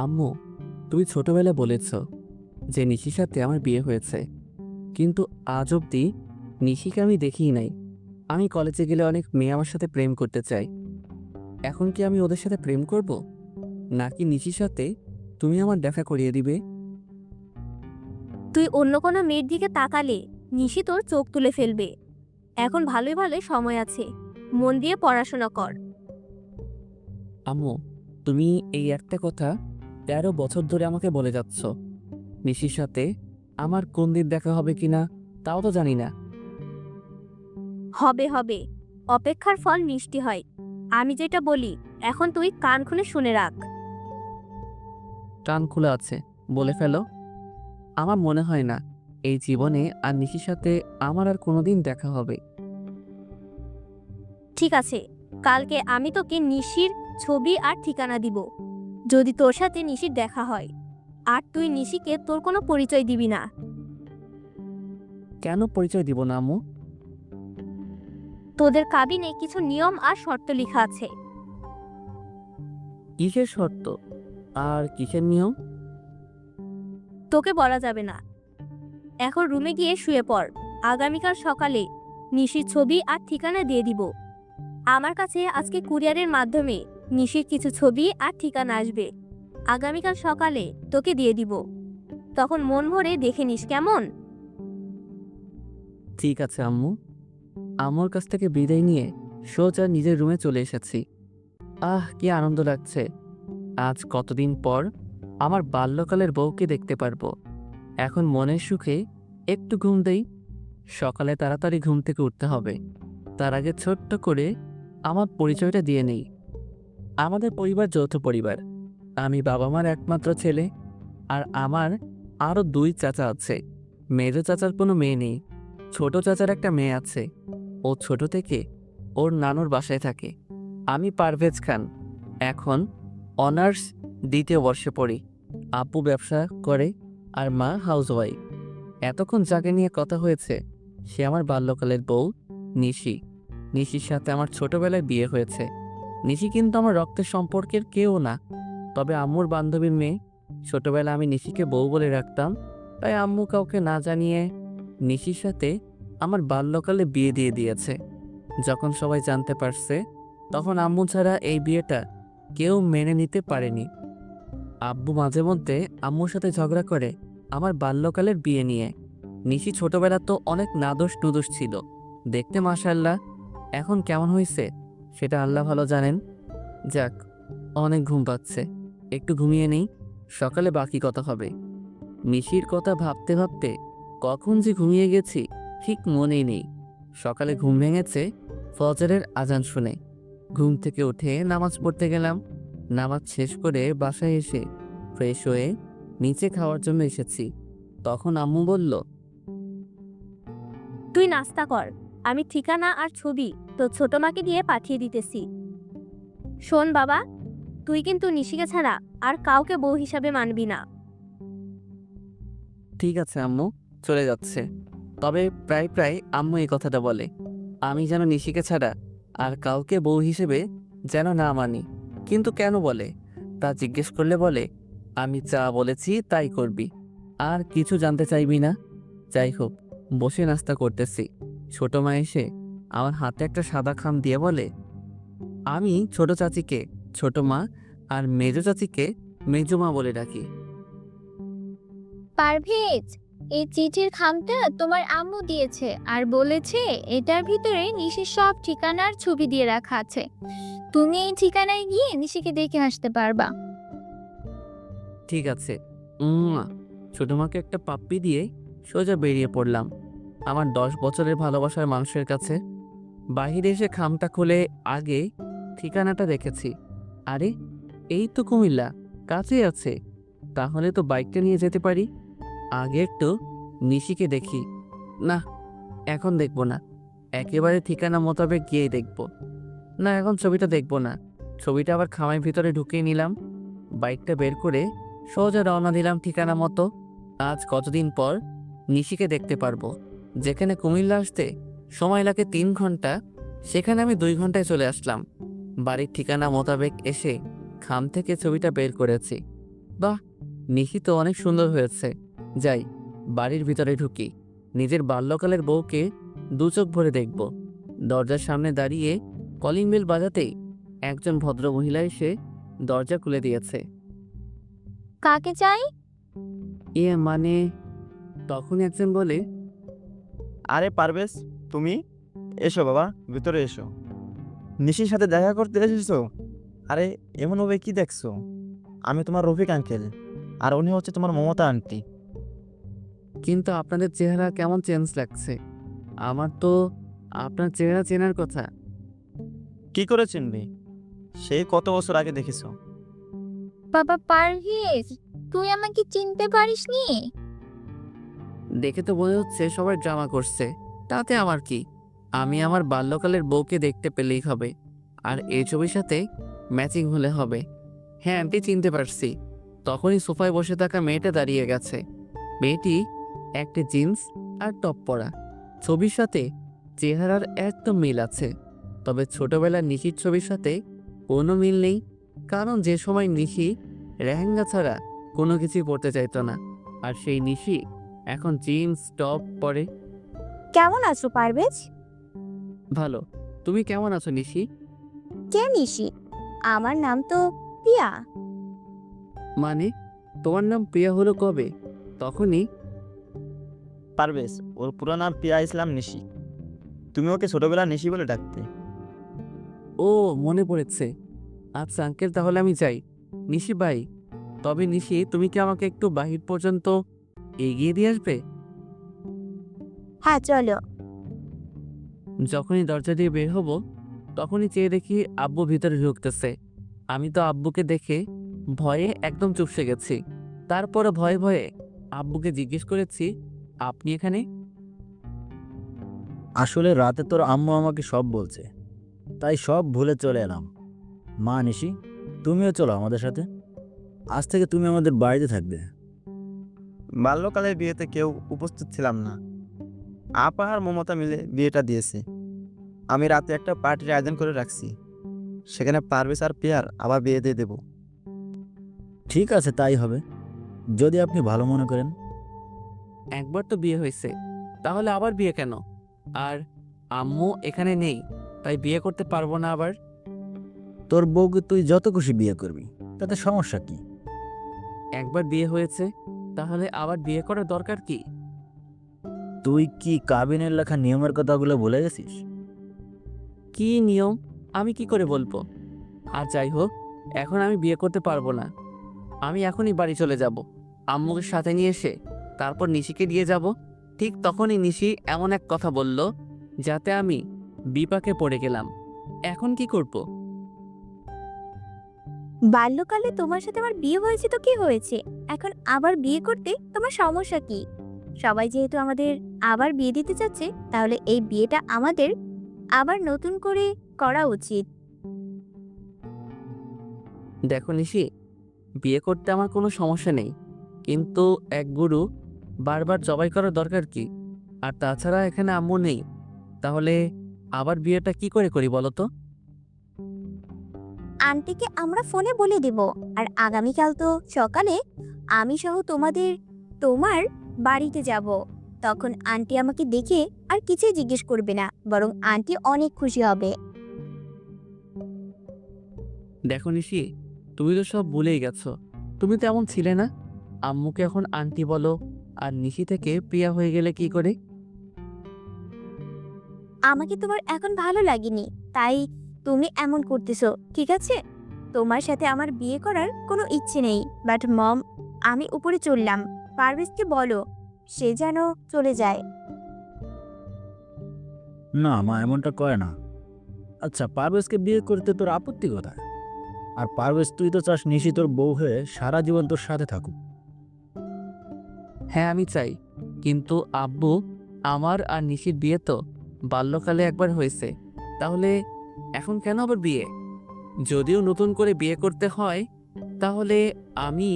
আম্মু, তুমি ছোটবেলায় বলেছ যে নিশির সাথে আমার বিয়ে হয়েছে, কিন্তু আজ অবধি নিশিকে আমি দেখিই নাই। আমি কলেজে গেলে অনেক মেয়ে আমার সাথে প্রেম করতে চাই। এখন কি আমি ওদের সাথে প্রেম করব, নাকি নিশির সাথে তুমি আমার দেখা করিয়ে দিবে? তুই অন্য কোনো মেয়ের দিকে তাকালে নিশি তোর চোখ তুলে ফেলবে। এখন ভালোই ভালোই সময় আছে, মন দিয়ে পড়াশোনা কর। আম্মু, তুমি এই একটা কথা 13 বছর ধরে আমাকে বলে যাচ্ছ। নিশির সাথে আমার কোন দিন দেখা হবে কিনা তাও তো জানি না। হবে হবে, অপেক্ষার ফল মিষ্টি হয়। আমি যেটা বলি এখন তুই কান খুলে শুনে রাখ। টান খোলা আছে, বলে ফেলো। আমার মনে হয় না এই জীবনে আর নিশির সাথে আমার আর কোনোদিন দেখা হবে। ঠিক আছে, কালকে আমি তোকে নিশির ছবি আর ঠিকানা দিব। যদি তোর সাথে নিশির দেখা হয়, আর তুই নিশিকে তোর কোনো পরিচয় দিবি না। কেন পরিচয় দিব না আম্মু? তোদের কাবিনে কিছু নিয়ম আর শর্ত লেখা আছে। কিসের শর্ত আর কিসের নিয়ম? তোকে বলা যাবে না। এখন রুমে গিয়ে শুয়ে পড়। আগামীকাল সকালে নিশির ছবি আর ঠিকানা দিয়ে দিব। আমার কাছে আজকে কুরিয়ারের মাধ্যমে নিশির কিছু ছবি আর ঠিকানা আসবে। আগামীকাল সকালে তোকে দিয়ে দিব। তখন মন ভরে দেখে নিস, কেমন? ঠিক আছে আম্মু। আম্মুর কাছ থেকে বিদায় নিয়ে সোজা নিজের রুমে চলে এসেছি। কি আনন্দ লাগছে! আজ কতদিন পর আমার বাল্যকালের বউকে দেখতে পারবো। এখন মনের সুখে একটু ঘুম দেই। সকালে তাড়াতাড়ি ঘুম থেকে উঠতে হবে। তার আগে ছোট্ট করে আমার পরিচয়টা দিয়ে নেই। আমাদের পরিবার যৌথ পরিবার। আমি বাবা মার একমাত্র ছেলে, আর আমার আরও 2 চাচা আছে। মেজো চাচার কোনো মেয়ে নেই। ছোট চাচার একটা মেয়ে আছে। ও ছোট থেকে ওর নানুর বাসায় থাকে। আমি পারভেজ খান, এখন অনার্স 2য় বর্ষে পড়ি। আব্বু ব্যবসা করে আর মা হাউসওয়াইফ। এতক্ষণ যাকে নিয়ে কথা হয়েছে সে আমার বাল্যকালের বউ নিশি। নিশির সাথে আমার ছোটবেলায় বিয়ে হয়েছে। নিশি কিন্তু আমার রক্তের সম্পর্কের কেউ না, তবে আম্মুর বান্ধবীর মেয়ে। ছোটবেলা আমি নিশিকে বউ বলে রাখতাম, তাই আম্মু কাউকে না জানিয়ে নিশির সাথে আমার বাল্যকালে বিয়ে দিয়ে দিয়েছে। যখন সবাই জানতে পারছে, তখন আম্মু ছাড়া এই বিয়েটা কেউ মেনে নিতে পারেনি। আব্বু মাঝে মধ্যে আম্মুর সাথে ঝগড়া করে আমার বাল্যকালের বিয়ে নিয়ে। নিশি ছোটবেলা তো অনেক নাদোষ নুদোষ ছিল, দেখতে মাশাআল্লাহ। এখন কেমন হয়েছে সেটা আল্লাহ ভালো জানেন। যাক, অনেক ঘুম পাচ্ছে, একটু ঘুমিয়ে নেই, সকালে বাকি কথা হবে। নিশির কথা ভাবতে ভাবতে কখন যে ঘুমিয়ে গেছি ঠিক মনেই নেই। সকালে ঘুম ভেঙেছে ফজরের আজান শুনে। ঘুম থেকে উঠে নামাজ পড়তে গেলাম। নামাজ শেষ করে বাসায় এসে ফ্রেশ হয়ে নিচে খাওয়ার জন্য এসেছি। তখন আম্মু বলল, তুই নাস্তা কর, আমি ঠিকানা আর ছবি তোর ছোট মাকে দিয়ে পাঠিয়ে দিতেছি। শোন বাবা, তুই কিন্তু নিশিকে ছাড়া আর কাউকে বউ হিসাবে মানবি না। ঠিক আছে আম্মু, চলে যাচ্ছে। তবে প্রায় প্রায় আম্মু এই কথাটা বলে, আমি যেন নিশিকে ছাড়া আর কাউকে বউ হিসেবে যেন না মানি। কিন্তু কেন বলে তা জিজ্ঞেস করলে বলে, আমি যা বলেছি তাই করবি, আর কিছু জানতে চাইবি না। যাই হোক, বসে নাস্তা করতেছি। ছোট মা এসে আমার হাতে একটা সাদা খাম দিয়ে বলে, আমি ছোট চাচিকে ছোট মা আর মেজো চাচিকে মেজো মা বলে ডাকি। পারভেজ, এই চিঠির খামটা তোমার আম্মু দিয়েছে আর বলেছে এটার ভিতরে নিশির সব ঠিকানার ছবি দিয়ে রাখা আছে। তুমি এই ঠিকানায় গিয়ে নিশিকে দেখে আসতে পারবা। ঠিক আছে। উম্মা। ছোট মাকে একটা পাপ্পি দিয়ে সোজা বেরিয়ে পড়লাম আমার 10 বছরের ভালোবাসার মানুষের কাছে। বাহিরে এসে খামটা খুলে আগে ঠিকানাটা দেখেছি। আরে, এই তো কুমিল্লা, কাছেই আছে। তাহলে তো বাইকটা নিয়ে যেতে পারি। আগে একটু নিশিকে দেখি। না, এখন দেখব না, একেবারে ঠিকানা মোতাবেক গিয়েই দেখব। না, এখন ছবিটা দেখব না। ছবিটা আবার খামের ভিতরে ঢুকিয়ে নিলাম। বাইকটা বের করে সোজা রওনা দিলাম ঠিকানা মতো। আজ কতদিন পর নিশিকে দেখতে পারবো। যেখানে কুমিল্লা আসতে সময় লাগে 3 ঘন্টা, সেখানে আমি 2 ঘন্টায় চলে আসলাম। বাড়ির ঠিকানা মোতাবেক এসে খাম থেকে ছবিটা বের করেছি। বাহ, নিশি তো অনেক সুন্দর হয়েছে। যাই, বাড়ির ভিতরে ঢুকি, নিজের বাল্যকালের বউকে দু চোখ ভরে দেখব। দরজার সামনে দাঁড়িয়ে কলিং বেল বাজাতেই একজন ভদ্র মহিলা এসে দরজা খুলে দিয়েছে। কাকে চাই? মানে, তখন একজন বলে, আরে পারভেজ, তুমি? এসো বাবা, ভিতরে এসো। নিশির সাথে দেখা করতে এসেছো? আরে এমনভাবে কি দেখছো? আমি তোমার রফিক আঙ্কেল, আর উনি হচ্ছে তোমার মমতা আন্টি। কিন্তু আপনাদের চেহারা কেমন চেঞ্জ লাগছে। আমার তো আপনার চেহারা চেনার কথা। কি করে চিনবি? সেই কত বছর আগে দেখেছো। বাবা পারভেজ, তুই আমাকে চিনতে পারিসনি? দেখে তো মনে হচ্ছে সবাই ড্রামা করছে, তাতে আমার কি? আমি আমার বাল্যকালের বউকে দেখতে পেলেই হবে, আর এই ছবির সাথে ম্যাচিং হলে হবে। হ্যাঁ আন্টি, চিনতে পারছি। তখনই সোফায় বসে থাকা মেয়েটা দাঁড়িয়ে গেছে। মেয়েটি একটা জিন্স আর টপ পরা। ছবির সাথে চেহারার একদম মিল আছে, তবে ছোটবেলার নিশির ছবির সাথে কোনো মিল নেই। কারণ যে সময় নিশি লেহেঙ্গা ছাড়া কোনো কিছুই পরতে চাইতো না, আর সেই নিশি এখন জিন্স টপ পরে। কেমন আছো পারভেজ? ভালো। তুমি কেমন আছো নিশি? কে নিশি? আমার নাম তো পিয়া। মানে, তোমার নাম প্রিয়া হলো কবে? তখনই? পারভেজ, ওর পুরো নাম পিয়া ইসলাম নিশি। তুমি ওকে ছোটবেলা নিশি বলে ডাকতে। ও, মনে পড়েছে। আচ্ছা আঙ্কেল, তাহলে আমি যাই। নিশি বাই। তবে নিশি, তুমি কি আমাকে একটু বাহির পর্যন্ত এগিয়ে দিয়ে আসবে? হ্যাঁ চলো। যখনই দরজা দিয়ে বের হব, তখনই চেয়ে দেখি আব্বু ভিতরে ঢুকতেছে। আমি তো আব্বুকে দেখে ভয়ে একদম চুপসে গেছি। তারপরে ভয়ে ভয়ে আব্বুকে জিজ্ঞেস করেছি, আপনি এখানে? আসলে রাতে তোর আম্মু আমাকে সব বলছে, তাই সব ভুলে চলে এলাম। মা নিশি, তুমিও চলো আমাদের সাথে। আজ থেকে তুমি আমাদের বাড়িতে থাকবে। বাল্যকালের বিয়েতে কেউ উপস্থিত ছিলাম না। আপা আর মমতা মিলে বিয়েটা দিয়েছে। আমি রাতে একটা পার্টির আয়োজন করে রাখছি, সেখানে পারভেজ আর পিয়ার আবার বিয়ে দিয়ে দেবো। ঠিক আছে, তাই হবে, যদি আপনি ভালো মনে করেন। একবার তো বিয়ে হয়েছে, তাহলে আবার বিয়ে কেন? আর আম্মু এখানে নেই, তাই বিয়ে করতে পারবো না আবার? তোর বউকে তুই যত খুশি বিয়ে করবি, তাতে সমস্যা কি? একবার বিয়ে হয়েছে, তাহলে আবার বিয়ে করার দরকার কি? তুই কি কাবিনের লেখা নিয়মের কথাগুলো ভুলে গেছিস? কি নিয়ম? আমি কি করে বলবো? আর যাই হোক, এখন আমি বিয়ে করতে পারবো না। আমি এখনই বাড়ি চলে যাব, আম্মুকে সাথে নিয়ে এসে তারপর নিশিকে দিয়ে যাব। ঠিক তখনই নিশি এমন এক কথা বলল, যাতে আমি বিপাকে পড়ে গেলাম। এখন কি করব? বাল্যকালে তোমার সাথে আমার বিয়ে হয়েছে তো কি হয়েছে? এখন আবার বিয়ে করতে তোমার সমস্যা কি? সবাই যেহেতু আমাদের আবার বিয়ে দিতে চাচ্ছে, তাহলে এই বিয়েটা আমাদের আবার নতুন করে করা উচিত। দেখো নিশি, বিয়ে করতে আমার কোনো সমস্যা নেই, কিন্তু এক গুরু বারবার জবাই করার দরকার কি? আর তাছাড়া এখানে আম্মু নেই, তাহলে আবার বিয়েটা কি করে করি বলো তো? আন্টিকে আমরা ফোনে বলে দেব, আর আগামীকাল তো সকালে আমি সহ তোমার বাড়িতে যাব। তখন আন্টি আমাকে দেখে আর কিছুই জিজ্ঞেস করবে না, বরং আন্টি অনেক খুশি হবে। দেখো নিশি, তুমি তো সব ভুলেই গেছো। তুমি তো এমন ছিলে না। আম্মুকে এখন আন্টি বলো, আর নিশি থেকে প্রিয়া হয়ে গেলে কি করে? আমাকে তোমার এখন ভালো লাগেনি, তাই তুমি এমন করতেছো, ঠিক আছে? তোমার সাথে আমার বিয়ে করার কোনো ইচ্ছে নেই। বাট মম, আমি উপরে চললাম। পারভেজকে বলো সে যেন চলে যায়। না মা, এমনটা করে না। আচ্ছা, পারভেজকে বিয়ে করতে তোর আপত্তি কোথায়? আর পারভেজ, তুই তো চাস নিশি তোর বউ হয়ে সারা জীবন তোর সাথে থাকুক। হ্যাঁ আমি চাই, কিন্তু আব্বু, আমার আর নিশির বিয়ে তো বাল্যকালে একবার হয়েছে, তাহলে এখন কেন আবার বিয়ে? যদিও নতুন করে বিয়ে করতে হয়, তাহলে আমি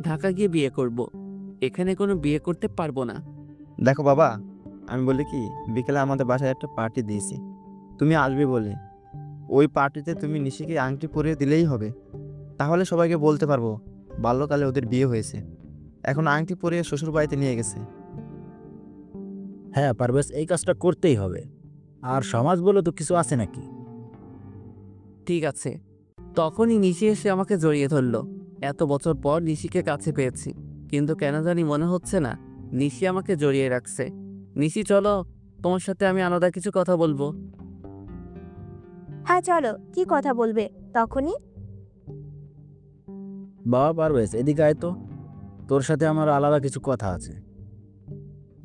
ঢাকা গিয়ে বিয়ে করব। এখানে কোনো বিয়ে করতে পারবো না। দেখো বাবা, আমি বলি কি, বিকেলে আমাদের বাসায় একটা পার্টি দিয়েছি, তুমি আসবে বলে। ওই পার্টিতে তুমি নিশিকে আংটি পরিয়ে দিলেই হবে, তাহলে সবাইকে বলতে পারবো বাল্যকালে ওদের বিয়ে হয়েছে, এখন আংটি পরিয়ে শ্বশুর বাড়িতে নিয়ে গেছে। হ্যাঁ পারভেজ, এই কাজটা করতেই হবে। আর সমাজ বলে তো কিছু আছে নাকি? ঠিক আছে। তখনই নিশি এসে আমাকে জড়িয়ে ধরলো। এত বছর পর নিশিকে কাছে পেয়েছি, কিন্তু কেন জানি মনে হচ্ছে না নিশি আমাকে জড়িয়ে রাখছে। নিশি চলো, তোমার সাথে আমি আলাদা কিছু কথা বলবো। হ্যাঁ চলো, কি কথা বলবে? তখনই বাবা পারভেজ, এদিকে আয় তো, তোর সাথে আমার আলাদা কিছু কথা আছে।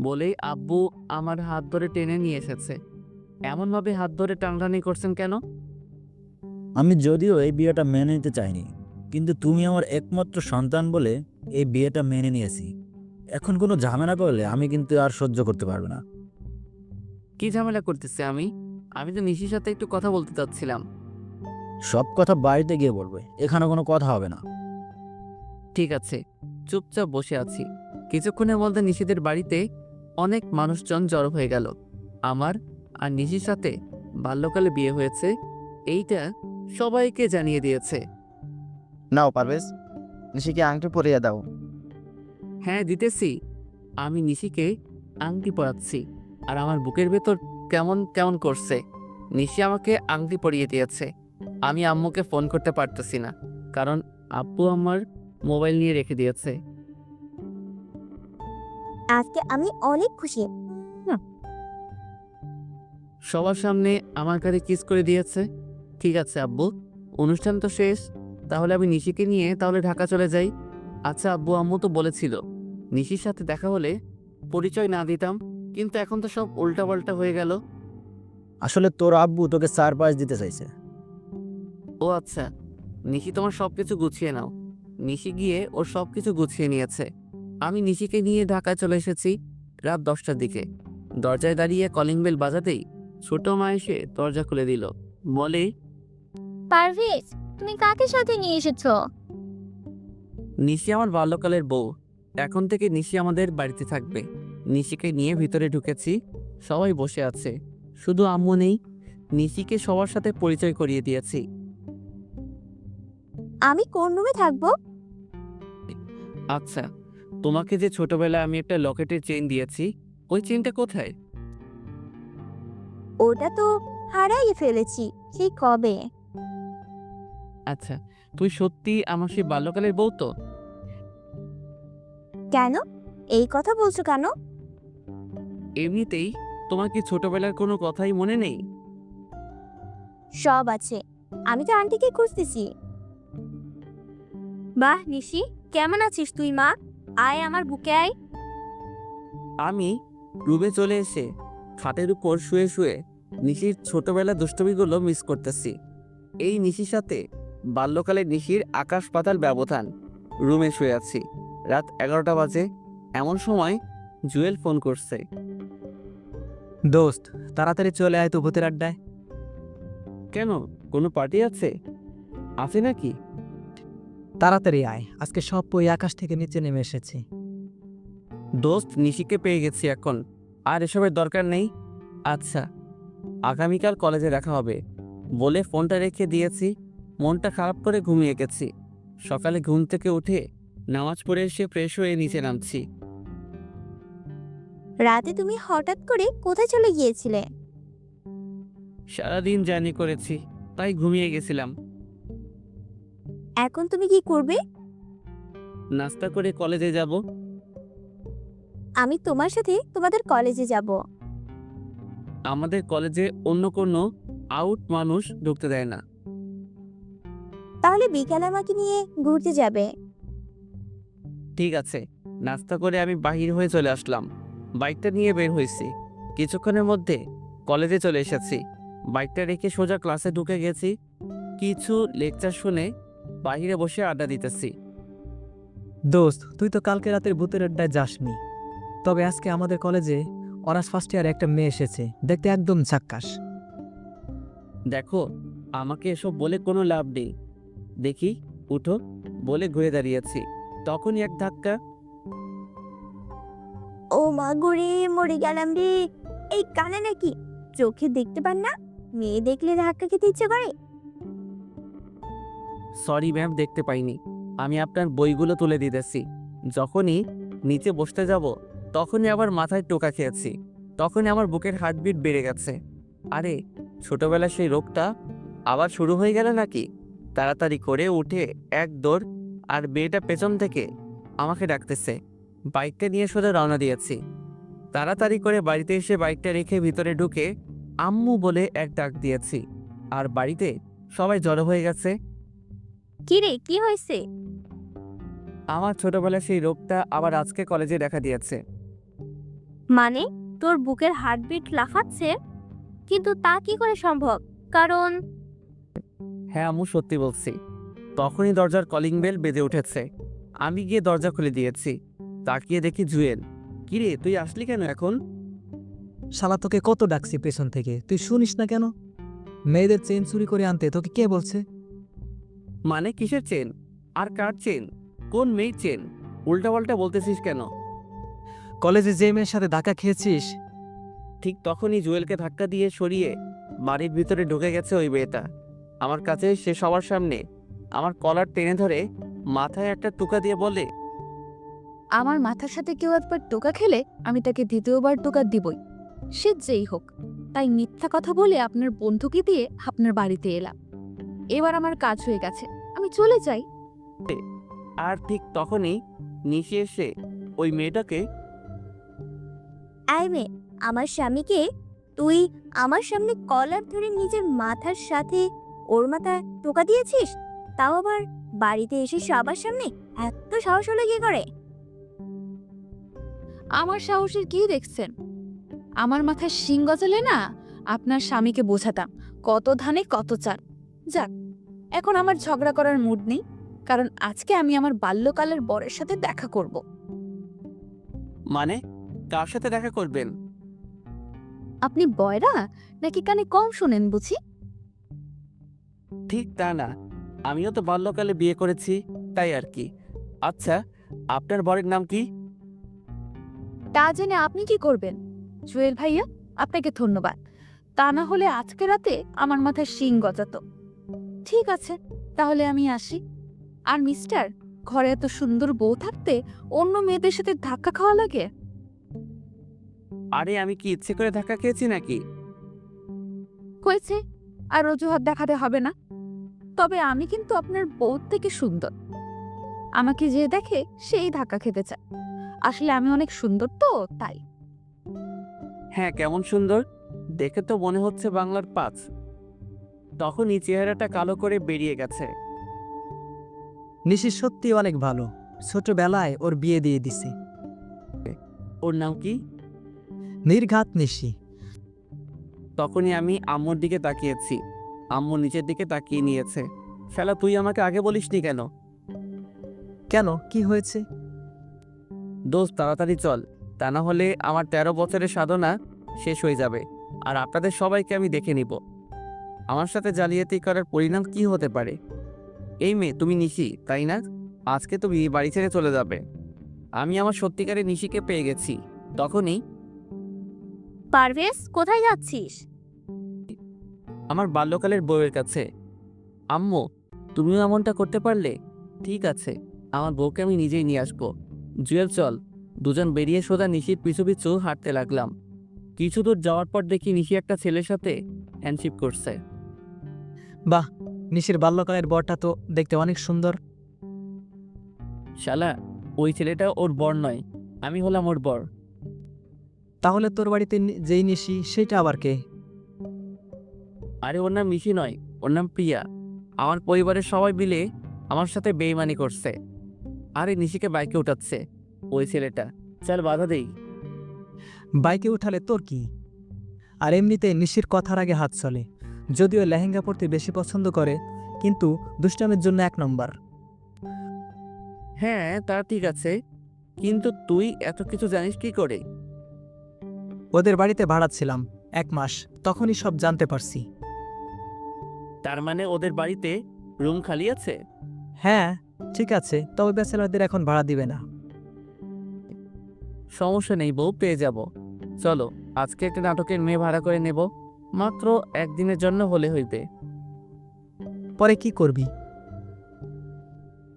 বলেই আব্বু আমার হাত ধরে টেনে নিয়ে এসেছে। এমনভাবে হাত ধরে টানটানি করছেন কেন? আমি যদিও এই বিয়েটা মেনে নিতে চাইনি, কিন্তু তুমি আমার একমাত্র সন্তান বলে এই বিয়েটা মেনে নিয়েছি। এখন কোনো ঝামেলা করলে আমি কিন্তু আর সহ্য করতে পারবো না। কি ঝামেলা করতেছে আমি? আমি তো নিশির সাথে একটু কথা বলতে চাচ্ছিলাম। সব কথা বাড়িতে গিয়ে বলবে, এখানে কোনো কথা হবে না। ঠিক আছে, চুপচাপ বসে আছি। কিছুক্ষণের মধ্যে নিশিদের বাড়িতে অনেক মানুষজন জড়ো হয়ে গেল। আমার আর নিশির সাথে বাল্যকালে বিয়ে হয়েছে এইটা সবাইকে জানিয়ে দিয়েছে। নাও পারভেজ, নিশিকে আংটি পরিয়ে দাও। হ্যাঁ দিতেছি। আমি নিশিকে আংটি পরাচ্ছি, আর আমার বুকের ভেতর কেমন কেমন করছে। নিশি আমাকে আংটি পরিয়ে দিয়েছে। আমি আম্মুকে ফোন করতে পারতেছি না, কারণ আব্বু আমার মোবাইল নিয়ে রেখে দিয়েছে। আজকে আমি অনেক খুশি। সবার সামনে আমার কাছে কিস করে দিয়েছে। ঠিক আছে আব্বু, অনুষ্ঠান তো শেষ, তাহলে আমি নিশিকে নিয়ে তাহলে ঢাকা চলে যাই। আচ্ছা আব্বু, আম্মু তো বলেছিল নিশির সাথে দেখা হলে পরিচয় না দিতাম, কিন্তু এখন তো সব উল্টাপাল্টা হয়ে গেল। আসলে তোর আব্বু তোকে সারপ্রাইজ দিতে চাইছে। ও আচ্ছা, নিশি তোমার সব কিছু গুছিয়ে নাও। নিশি গিয়ে ওর সব কিছু গুছিয়ে নিয়েছে। আমি নিশিকে নিয়ে ঢাকায় চলে এসেছি রাত 10টার দিকে। দরজায় দাঁড়িয়ে কলিং বেল বাজাতেই ছোট মা এসে দরজা খুলে দিল। বলে, পারভেজ, তুমি কাকে সাথে নিয়ে এসেছো? নিশি আমার বাল্যকালের বউ। এখন থেকে নিশি আমাদের বাড়িতে থাকবে। নিশিকে নিয়ে ভিতরে ঢুকেছি। সবাই বসে আছে, শুধু আম্মু নেই। নিশিকে সবার সাথে পরিচয় করিয়ে দিয়েছি। আমি কোন রুমে থাকবো? আচ্ছা, তোমাকে যে ছোটবেলায় আমি একটা লকেটের চেইন দিয়েছি, ওই চেইনটা কোথায়? ওটা তো হারাইয়ে ফেলেছি সেই কবে। আচ্ছা, তুই সত্যি আমার সেই বাল্যকালের বউ তো? কেন এই কথা বলছো কেন? এমনিতেই। তোমার কি ছোটবেলার কোনো কথাই মনে নেই? সব আছে, আমি তো আন্টিকে খুঁজতেছি। বাহ নিশি, কেমন আছিস তুই মা? আয় আমার বুকে আয়। আমি রুমে চলে এসে খাটের উপর শুয়ে শুয়ে নিশির ছোটবেলার দুষ্টমিগুলো মিস করতেছি। এই নিশির সাথে বাল্যকালের নিশির আকাশ পাতাল ব্যবধান। রুমে শুয়ে আছি, রাত 11টা বাজে। এমন সময় জুয়েল ফোন করছে। দোস্ত, তাড়াতাড়ি চলে আয় তো ভূতের আড্ডায়। কেন, কোনো পার্টি আছে? আছে নাকি? তাড়াতাড়ি আয়, আজকে সব বই আকাশ থেকে নিচে নেমে এসেছে। দোস্ত, নিশিকে পেয়ে গেছি এখন, আর এসবের দরকার নেই। আচ্ছা, আগামীকাল কলেজে দেখা হবে বলে ফোনটা রেখে দিয়েছি। মনটা খারাপ করে ঘুমিয়ে গেছি। সকালে ঘুম থেকে উঠে নামাজ পড়ে এসে ফ্রেশ হয়ে নিচে নামছি। রাতে তুমি হঠাৎ করে কোথায় চলে গিয়েছিলে? সারাদিন জার্নি করেছি, তাই ঘুমিয়ে গেছিলাম। এখন তুমি কি করবে? নাস্তা করে কলেজে যাব। আমি তোমার সাথে তোমাদের কলেজে যাব। আমাদের কলেজে অন্য কোনো আউট মানুষ ঢুকতে দেয় না। তাহলে বিকালে আমাকে নিয়ে ঘুরতে যাবে। ঠিক আছে। নাস্তা করে আমি বাহির হয়ে চলে আসলাম। বাইকটা নিয়ে বের হয়েছি। কিছুক্ষণের মধ্যে কলেজে চলে এসেছি। বাইকটা রেখে সোজা ক্লাসে ঢুকে গেছি। কিছু লেকচার শুনে বাহিরে বসে আড্ডা দিতেছি। দোস্ত, তুই তো কালকে রাতের ভূতের আড্ডায় যাসনি, তবে আজকে আমাদের কলেজে অনার্স ফার্স্ট ইয়ারে একটা মেয়ে এসেছে, দেখতে একদম ঝাক্কাস। দেখো, আমাকে এসব বলে কোনো লাভ নেই। দেখি, উঠো বলে ঘুরে দাঁড়িয়েছি। তখনই এক ধাক্কা। ও মা গরে, মরে গেলাম রে। এই কানে নাকি চোখে দেখতে পান না? মেয়ে দেখলে ধাক্কা খেতে ইচ্ছে করে। সরি ম্যাম, দেখতে পাইনি। আমি আপনার বইগুলো তুলে দিতেছি। যখনই নিচে বসতে যাব তখনই আবার মাথায় টোকা খেয়েছি, তখনই আমার বুকের হার্টবিট বেড়ে গেছে। আরে ছোটবেলার সেই রোগটা আবার শুরু হয়ে গেল নাকি? তাড়াতাড়ি করে উঠে এক দৌড়, আর মেয়েটা পেছন থেকে আমাকে ডাকতেছে। বাইকটা নিয়ে সোজা রওনা দিয়েছি। তাড়াতাড়ি করে বাড়িতে এসে বাইকটা রেখে ভিতরে ঢুকে আম্মু বলে এক ডাক দিয়েছি, আর বাড়িতে সবাই জড়ো হয়ে গেছে। কি রে, কি হয়েছে? আমার ছোটবেলার সেই রোগটা আবার আজকে কলেজে দেখা দিয়েছে। মানে তোর বুকের হার্টবিট লাফাচ্ছে? কিন্তু তা কি করে সম্ভব? কারণ হ্যাঁ আম্মু, সত্যি বলছি। তখনই দরজার কলিং বেল বেজে উঠেছে। আমি গিয়ে দরজা খুলে দিয়েছি। তাকিয়ে দেখি জুয়েল। কিরে, তুই আসলি কেন এখন? শালা তোকে কত ডাকছি পেছন থেকে, তুই শুনিস না কেন? মেয়েদের চেন চুরি করে আনতে তোকে কে বলছে? মানে কিসের চেন? আর কার চেন? কোন মেয়ের চেন? উল্টাপাল্টা বলতেছিস কেন? কলেজে যে মেয়ের সাথে ধাক্কা খেয়েছিস, ঠিক তখনই জুয়েলকে ধাক্কা দিয়ে সরিয়ে বাড়ির ভিতরে ঢুকে গেছে ওই মেয়েটা। আমার কাছে সে সবার সামনে আমার কলার টেনে ধরে মাথায় একটা টোকা দিয়ে বলে, আমার মাথার সাথে কেউ একবার টোকা খেলে আমি তাকে দ্বিতীয়বার টোকা দিবই, সে যেই হোক। তাই মিথ্যা কথা বলে আপনার বন্ধুকে দিয়ে আপনার বাড়িতে এলাম। এবার আমার কাজ হয়ে গেছে, আমি চলে যাই। আর ঠিক তখনই নিশি এসে ওই মেয়েটাকে, আয় মেয়ে, আমার স্বামীকে তুই আমার সামনে কলার ধরে নিজের মাথার সাথে ওর মাথায় টোকা দিয়েছিস, তাও আবার বাড়িতে এসে সবার সামনে? এত সাহস হলো কি করে? আমার সাহসের কি দেখছেন? আমার মাথায় শিং গজালে না আপনার স্বামীকে বোঝাতাম কত ধানে কত চাল। যাক, এখন আমার ঝগড়া করার মুড নেই, কারণ আজকে আমি আমার বাল্যকালের বরের সাথে দেখা করব। মানে কার সাথে দেখা করবেন? আপনি বয়রা নাকি কানে কম শোনেন বুঝি? ঠিক তা না, আমিও তো বাল্যকালে বিয়ে করেছি, তাই আর কি। আচ্ছা, আপনার বরের নাম কি? তা জেনে আপনি কি করবেন? জুয়েল ভাইয়া, আপনাকে ধন্যবাদ। তা না হলে আজকে রাতে আমার মাথায় শিং গজাতো। ঠিক আছে, তাহলে আমি আসি। আর মিস্টার, ঘরে এত সুন্দর বউ থাকতে অন্য মেয়েদের সাথে ধাক্কা খাওয়া লাগে? আরে আমি কি ইচ্ছে করে ধাক্কা খেয়েছি নাকি? হয়েছে, আর অজুহাত দেখাতে হবে না। তবে আমি কিন্তু আপনার বউ থেকে সুন্দর। আমাকে যে দেখে সেই ধাক্কা খেতে চায়। আসলে আমি অনেক সুন্দর তো, তাই। হ্যাঁ, কেমন সুন্দর! দেখে তো মনে হচ্ছে বাংলার 5। তখনই চেহারাটা কালো করে বেরিয়ে গেছে। নিশি সত্যি অনেক ভালো। ছোটবেলায় ওর বিয়ে দিয়ে দিছি। ওর নাম কি? নির্ঘাত নিশি। তখনই আমি আম্মুর দিকে তাকিয়েছি। আম্মু নিচের দিকে তাকিয়ে নিয়েছে। শালা, তুই আমাকে আগে বলিসনি কেন? কেন, কি হয়েছে? দোস্ত, তাড়াতাড়ি চল, তা না হলে আমার 13 বছরের সাধনা শেষ হয়ে যাবে, আর আপনাদের সবাইকে আমি দেখে নিব। আমার সাথে জালিয়াতি করার পরিণাম কি হতে পারে? এই মেয়ে, তুমি নিশি তাই না? আজকে তুমি বাড়ি ছেড়ে চলে যাবে। আমি আমার সত্যিকারের নিশিকে পেয়ে গেছি। তখনই পারভেজ, কোথায় যাচ্ছিস? আমার বাল্যকালের বউয়ের কাছে। আম্মু, তুমিও এমনটা করতে পারলে? ঠিক আছে, আমার বউকে আমি নিজেই নিয়ে আসবো। জুয়েল, চল। দুজন বেরিয়ে সোজা নিশির পিছু পিছু হাঁটতে লাগলাম। কিছু দূর যাওয়ার পর দেখি নিশি একটা ছেলের সাথে হ্যান্ডশিপ করছে। বাহ, নিশির বাল্যকালের বরটা তো দেখতে অনেক সুন্দর। শালা, ওই ছেলেটা ওর বর নয়, আমি হলাম ওর বর। তাহলে তোর বাড়িতে যেই নিশি সেটা আবার কে? আরে ওর নাম নিশি নয়, ওর নাম প্রিয়া। আমার পরিবারের সবাই মিলে আমার সাথে বেইমানি করছে। আরে নিশিকে বাইকে উঠাচ্ছে ওই ছেলেটা। চল বাধা দেই। বাইকে উঠালে তোর কি? আর এমনিতে নিশির কথার আগে হাত চলে। যদিও লেহেঙ্গা পরতে বেশি পছন্দ করে, কিন্তু দুষ্টামের জন্য 1 নম্বর। হ্যাঁ, তা ঠিক আছে, কিন্তু তুই এত কিছু জানিস কি করে? ওদের বাড়িতে ভাড়া ছিলাম 1 মাস, তখনই সব জানতে পারছি। তার মানে ওদের বাড়িতে রুম খালি আছে? হ্যাঁ, ঠিক আছে, তবে ব্যাচেলারদের এখন ভাড়া দিবে না। সমস্যা নেই বউ, পেয়ে যাব। চলো, আজকে একটা নাটকের মেয়ে ভাড়া করে নেব, মাত্র 1 দিনের জন্য হলে হইবে। পরে কি করবি?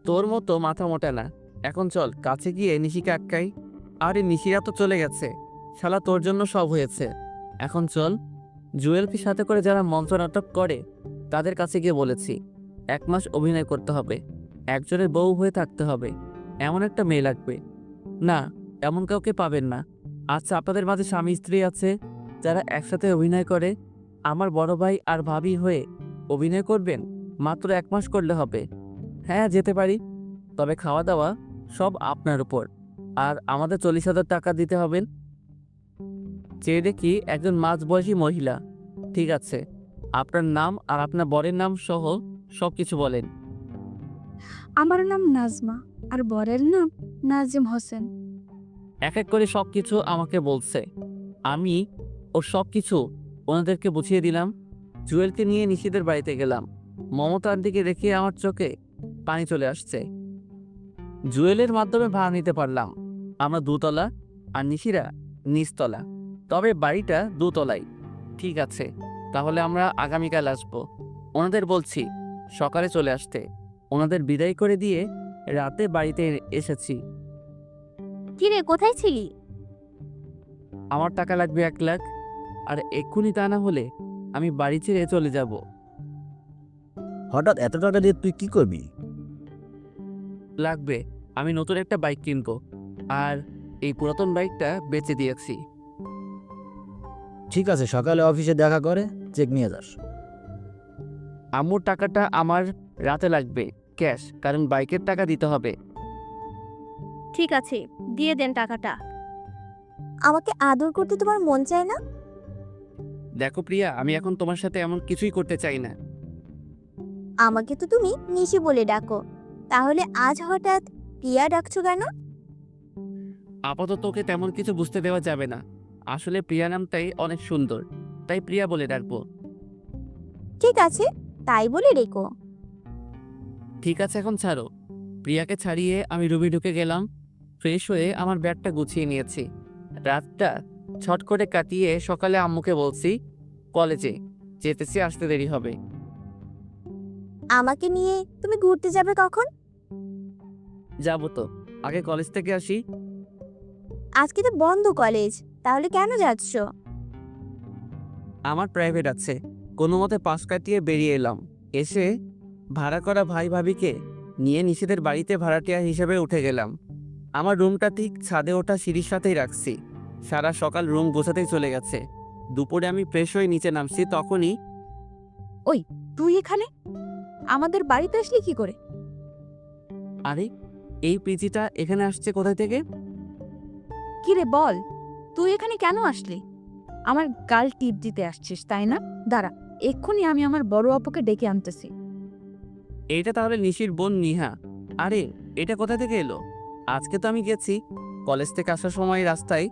তোর মতো মাথা মোটা না। এখন চল কাছে গিয়ে নিশিকে আটকাই। আরে নিশিরা তো চলে গেছে, শালা তোর জন্য সব হয়েছে। এখন চল। জুয়েলকে সাথে করে যারা মঞ্চ নাটক করে তাদের কাছে গিয়ে বলেছি 1 মাস অভিনয় করতে হবে, একজনের বউ হয়ে থাকতে হবে, এমন একটা মেয়ে লাগবে। না, এমন কাউকে পাবেন না। আচ্ছা, আপনাদের মাঝে স্বামী স্ত্রী আছে যারা একসাথে অভিনয় করে? আমার বড় ভাই আর ভাবি হয়ে অভিনয় করবেন? মাত্র 1 মাস করলে হবে। হ্যাঁ, যেতে পারি, তবে খাওয়া দাওয়া সব আপনার উপর, আর আমাদের 40,000 টাকা দিতে হবেন। চেয়ে দেখি একজন মাঝবয়সী মহিলা। ঠিক আছে, আপনার নাম আর আপনার বরের নাম সহ সব কিছু বলেন। আমার নাম নাজমা আর বরের নাম নাজিম হোসেন। এক এক করে সব কিছু আমাকে বলছে। আমি ওর সব কিছু ওনাদেরকে বুঝিয়ে দিলাম। জুয়েলকে নিয়ে নিশিদের বাড়িতে গেলাম। মমতার দিকে রেখে আমার চোখে পানি চলে আসছে। জুয়েলের মাধ্যমে ভাড়া নিতে পারলাম। আমরা 2 তলা আর নিশিরা নিচতলা, তবে বাড়িটা 2 তলায়। ঠিক আছে, তাহলে আমরা আগামীকাল আসবো। ওনাদের বলছি সকালে চলে আসতে। ওনাদের বিদায় করে দিয়ে রাতে বাড়িতে এসেছি। কিরে, কোথায় ছিলি? আমার টাকা লাগবে 1 লাখ, আর এক্ষুনি তা না হলে আমি বাড়ি ছেড়ে চলে যাব। হঠাৎ এত টাকা দিয়ে তুই কি করবি? লাগবে, আমি নতুন একটা বাইক কিনবো, আর এই পুরাতন বাইকটা বেচে দিয়েছি। ঠিক আছে, সকালে অফিসে দেখা করে চেক নিয়ে যাস। আম্মুর টাকাটা আমার রাতে লাগবে ক্যাশ, কারণ বাইকের টাকা দিতে হবে। ঠিক আছে, দিয়ে দেন টাকাটা। আমাকে আদর করতে তোমার মন চায় না? দেখো প্রিয়া, আমি এখন তোমার সাথে এমন কিছুই করতে চাই না। আমাকে তো তুমি নিশি বলে ডাকো, তাহলে আজ হঠাৎ প্রিয়া ডাকছো কেন? আপাতত ওকে তেমন কিছু বুঝতে দেওয়া যাবে না। আসলে প্রিয়া নামটাই অনেক সুন্দর, তাই প্রিয়া বলে ডাকবো। ঠিক আছে, তাই বলে রেখো। ঠিক আছে, এখন ছাড়ো। প্রিয়াকে ছাড়িয়ে আমি রুমে ঢুকে গেলাম। ফ্রেশ হয়ে আমার ব্যাগটা গুছিয়ে নিয়েছি। রাতটা ছট করে কাটিয়ে সকালে আম্মুকে বলছি কলেজে যেতেছি, আসতে দেরি হবে। আমাকে নিয়ে তুমি ঘুরতে যাবে কখন? যাবো তো, আগে কলেজ থেকে আসি। আজকে তো বন্ধ কলেজ, তাহলে কেন যাচ্ছ? আমার প্রাইভেট আছে, কোনো মতে পাশ কাটিয়ে বেরিয়ে এলাম। এসে ভাড়া করা ভাই ভাবিকে নিয়ে নিশিদের বাড়িতে ভাড়াটিয়া হিসেবে উঠে গেলাম। আমার রুমটা ঠিক ছাদে ওঠা সিঁড়ির সাথেই রাখছি। সারা সকাল রুম গোছাতেই চলে গেছে। দুপুরে আমি ফ্রেশ হয়ে নিচে নামছি, তখনই তুই এখানে আমাদের বাড়িতে আসলি কি করে? আরে, এই পিজিটা এখানে আসছে কোথায় থেকে? কি রে বল, তুই এখানে কেন আসলি? আমার গাল টিপ দিতে আসছিস তাই না? দাঁড়া, এক্ষুনি আমি আমার বড় আপুকে ডেকে আনতেছি। এইটা তাহলে নিশির বোন নিহা। আরে, এটা কোথা থেকে এলো? আজকে তো আমি গেছি কলেজ থেকে আসার সময় রাস্তায়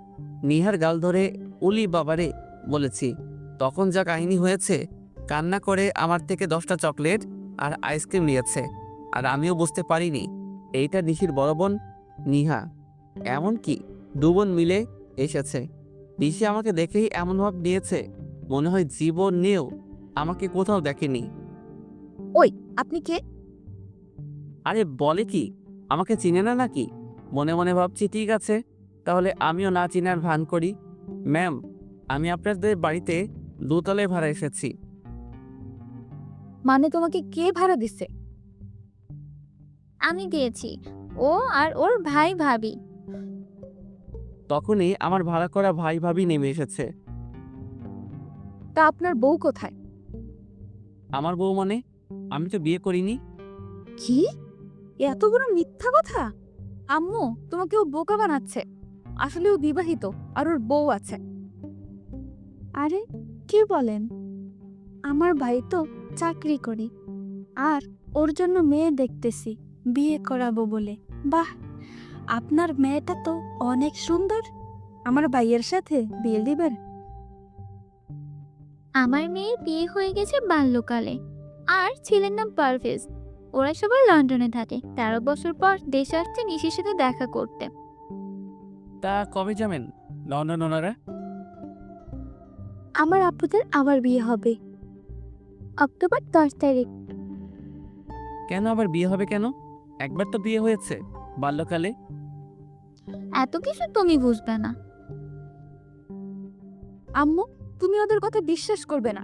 নিহার গাল ধরে উলি বাবারে বলেছি। তখন যা কাহিনী হয়েছে, কান্না করে আমার থেকে 10টা চকলেট আর আইসক্রিম নিয়েছে, আর আমিও বুঝতে পারিনি এইটা নিশির বড় বোন নিহা। এমনকি 2 বোন মিলে এসেছে। নিশি আমাকে দেখেই এমন ভাব নিয়েছে, মনে হয় জীবন নিয়েও আমাকে কোথাও দেখেনি। আপনি কে? আরে বলে কি, আমাকে চিনে না নাকি? মনে মনে ভাবছি ঠিক আছে, তাহলে আমিও না চিনার ভান করি। ম্যাম, আমি আপনাদের বাড়িতে 2 তলায় ভাড়া এসেছি। মানে তোমাকে কে ভাড়া দিচ্ছে? আমি দিয়েছি, ও আর ওর ভাই ভাবি। তখনই আমার ভাড়া করা ভাই ভাবি নেমে এসেছে। তা আপনার বউ কোথায়? আমার বউ মানে? আমি তো বিয়ে করিনি। কি? এত বড় মিথ্যা কথা! আম্মু, তোমাকে ও বোকা বানাচ্ছে। আসলে ও বিবাহিত আর ওর বউ আছে। আরে কি বলেন? আমার ভাই তো চাকরি করে, আর ওর জন্য মেয়ে দেখতেছি বিয়ে করাবো বলে। বাহ, আপনার মেয়েটা তো অনেক সুন্দর। আমার ভাইয়ের সাথে বিয়ে দিবেন? আমার মেয়ের বিয়ে হয়ে গেছে বাল্যকালে, আর ছেলের নাম পারভেজ। ওরা সবাই লন্ডনে থাকে। 13 বছর পর দেশে আসছে নিশির সাথে দেখা করতে। তা কবে যাবেন লন্ডন ওনারা? আমার আপুদের আবার বিয়ে হবে অক্টোবর 10 তারিখ। কেন আবার বিয়ে হবে কেন? একবার তো বিয়ে হয়েছে বাল্যকালে। এত কিছু তুমি বুঝবে না। আম্মু, তুমি ওদের কথা বিশ্বাস করবে না।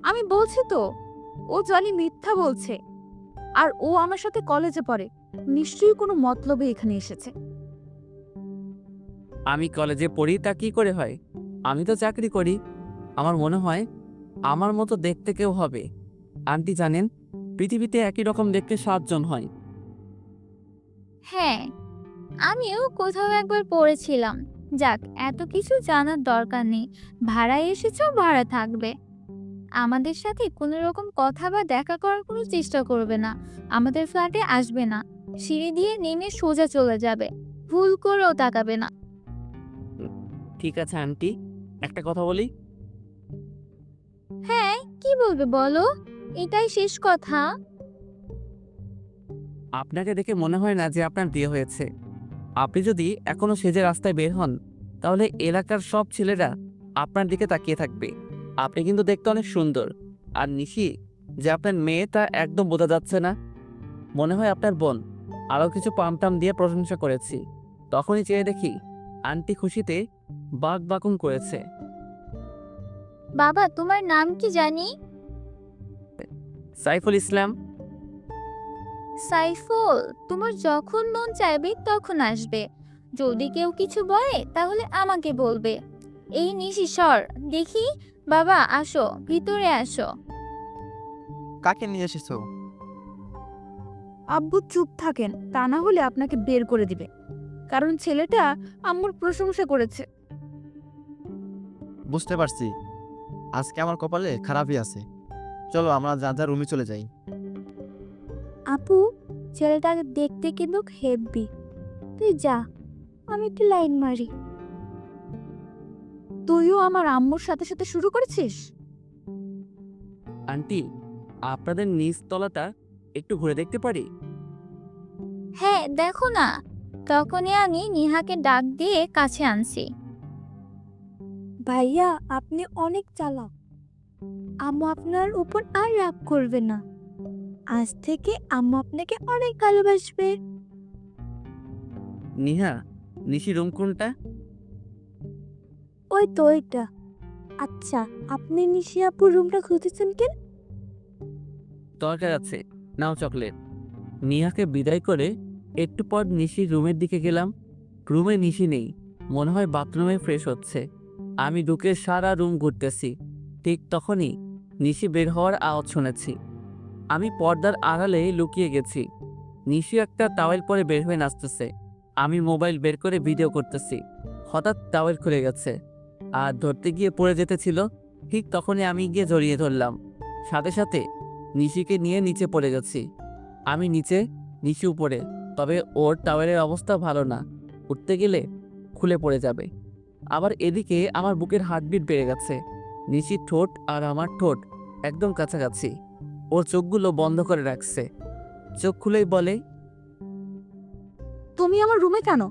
আমি বলছি তো, ও জলি মিথ্যা বলছে। আর ও আমার সাথে কলেজে পড়ে, নিশ্চয়ই কোনো মতলবে এখানে এসেছে। আমি কলেজে পড়ি তা কি করে হয়? আমি তো চাকরি করি। আমার মনে হয় আমার মতো দেখতে কেউ হবে। আন্টি জানেন, পৃথিবীতে একই রকম দেখতে 7 জন হয়। হ্যাঁ, আমিও কোথাও একবার পড়েছিলাম। যাক, এত কিছু জানার দরকার নেই। ভাড়ায় এসেছো, ভাড়া থাকবে। আমাদের সাথে কোনো রকম কথা বা দেখা করার কোনো চেষ্টা করবে না। আমাদের ফ্ল্যাটে আসবে না। সিঁড়ি দিয়ে নেমে সোজা চলে যাবে। ভুল করেও তাকাবে না। ঠিক আছে আন্টি, একটা কথা বলি। হ্যাঁ, কি বলবে বলো? এটাই শেষ কথা। আপনাকে দেখে মনে হয় না যে আপনার বিয়ে হয়েছে। আপনি যদি এখনো সেজে রাস্তায় বের হন, তাহলে এলাকার সব ছেলেরা আপনার দিকে তাকিয়ে থাকবে। আপনি কিন্তু দেখতে অনেক সুন্দর। আর নিশি, যে আপনার মেয়ে তা একদম বোঝা যাচ্ছে না। মনে হয় আপনার বোন। আরও কিছু পামটাম দিয়ে প্রশংসা করেছি, তখনই চেয়ে দেখি আন্টি খুশিতে বাকবাকুন করেছে। বাবা, তোমার নাম কি জানি? সাইফুল ইসলাম। সাইফুল, তোমার যখন মন চাইবে তখন আসবে। যদি কেউ কিছু বলে তাহলে আমাকে বলবে। এই নিশি, সর দেখি। বাবা আসো, ভিতরে আসো। কাকে নিয়ে এসেছো? আব্বু চুপ থাকেন, তা না হলে আপনাকে বের করে দিবে। কারণ ছেলেটা আম্মুর প্রশংসা করেছে। বুঝতে পারছি, আজকে আমার কপালে খারাপই আছে। চলো আমরা যা যা রুমে চলে যাই। আপু, ছেলেটাকে দেখতে কিন্তু হেব্বি। তুই যা, আমি একটু লাইন মারি। তুইও আমার আম্মুর সাথে সাথে শুরু করেছিস? আন্টি, আপনাদের নিচ তলাটা একটু ঘুরে দেখতে পারি? হ্যাঁ, দেখো না। তখনই আমি নিহাকে ডাক দিয়ে কাছে আনছি। ভাইয়া, আপনি অনেক চালাক। আম্মু আপনার উপর আর রাগ করবে না। আজ থেকে আম্মু আপনাকে অনেক ভালোবাসবে। নিহা, নিশি রুম কোনটা? ওই তো ওইটা। আচ্ছা, আপনি নিশি আপুর রুমটা খুঁজেছেন কেন? দরকার আছে, নাও চকলেট। নিহাকে বিদায় করে একটু পর নিশির রুমের দিকে গেলাম। রুমে নিশি নেই, মনে হয় বাথরুমে ফ্রেশ হচ্ছে। আমি ঢুকে সারা রুম ঘুরতেছি। ঠিক তখনই নিশি বের হওয়ার আওয়াজ শুনেছি। আমি পর্দার আড়ালে লুকিয়ে গেছি। নিশি একটা টাওয়েল পরে বের হয়ে নাচতেছে। আমি মোবাইল বের করে ভিডিও করতেছি। হঠাৎ টাওয়েল খুলে গেছে আর ধরতে গিয়ে পড়ে যেতে ছিল। ঠিক তখনই আমি গিয়ে জড়িয়ে ধরলাম। সাথে সাথে নিশিকে নিয়ে নিচে পড়ে গেছি। আমি নিচে, নিশি উপরে। তবে ওর টাওয়েলের অবস্থা ভালো না, উঠতে গেলে খুলে পড়ে যাবে। আবার এদিকে আমার বুকের হার্টবিট বেড়ে গেছে। নিশির ঠোঁট আর আমার ঠোঁট একদম কাছাকাছি। ওর চোখগুলো বন্ধ করে রাখছে। চোখ খুলেই বলে, তুমি আমার রুমে কেন?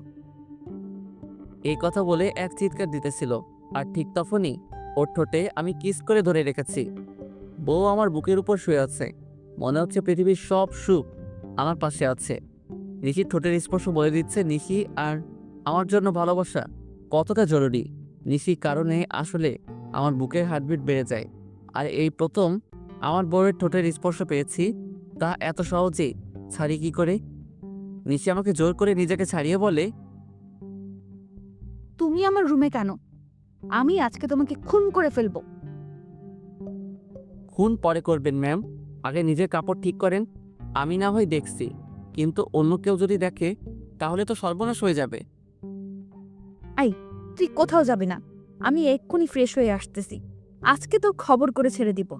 এই কথা বলে এক চিৎকার দিতেছিল। আর ঠিক তখনই ওর ঠোঁটে আমি কিস করে ধরে রেখেছি। বউ আমার বুকের উপর শুয়ে আছে। মনে হচ্ছে পৃথিবীর সব সুখ আমার পাশে আছে। নিশির ঠোঁটের স্পর্শ বলে দিচ্ছে নিশি আর আমার জন্য ভালোবাসা কতটা জরুরি। নিশির কারণে আসলে আমার বুকের হার্টবিট বেড়ে যায়। আর এই প্রথম আমার বউয়ের ঠোঁটের স্পর্শ পেয়েছি, তা এত সহজেই ছাড়ি কি করে। নিশি আমাকে জোর করে নিজেকে ছাড়িয়ে বলে, তুমি আমার রুমে কেন? আমি আজকে তোমাকে খুন করে ফেলবো। খুন পরে করবেন ম্যাম, আগে নিজের কাপড় ঠিক করেন। আমি না হয় দেখছি, কিন্তু অন্য কেউ যদি দেখে তাহলে তো সর্বনাশ হয়ে যাবে। তুই কোথাও যাবি না, আমি এক্ষুনি ফ্রেশ হয়ে আসতেছি। আজকে তো খবর করে ছেড়ে দিব।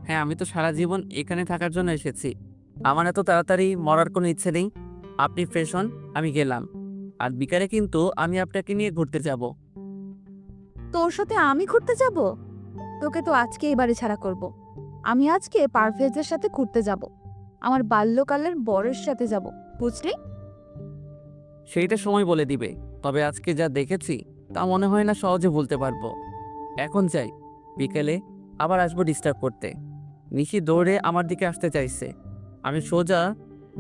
হ্যাঁ, আমি তো সারা জীবন এখানে থাকার জন্য এসেছি। আমার এত তাড়াতাড়ি মরার কোনো ইচ্ছে নেই। আপনি ফ্রেশ হন, আমি গেলাম। আর বিকালে কিন্তু আমি আপনাকে নিয়ে ঘুরতে যাব। তোর সাথে আমি ঘুরতে যাব? তোকে তো আজকে এবারে ছাড়া করব। আমি আজকে পারভেজের সাথে ঘুরতে যাব। আমার বাল্যকালের বরের সাথে যাব, বুঝলি? সেইটা সময় বলে দিবে। তবে আজকে যা দেখেছি তা মনে হয় না সহজে ভুলতে পারবো। এখন যাই, বিকেলে আবার আসবো ডিস্টার্ব করতে। নিশি দৌড়ে আমার দিকে আসতে চাইছে। আমি সোজা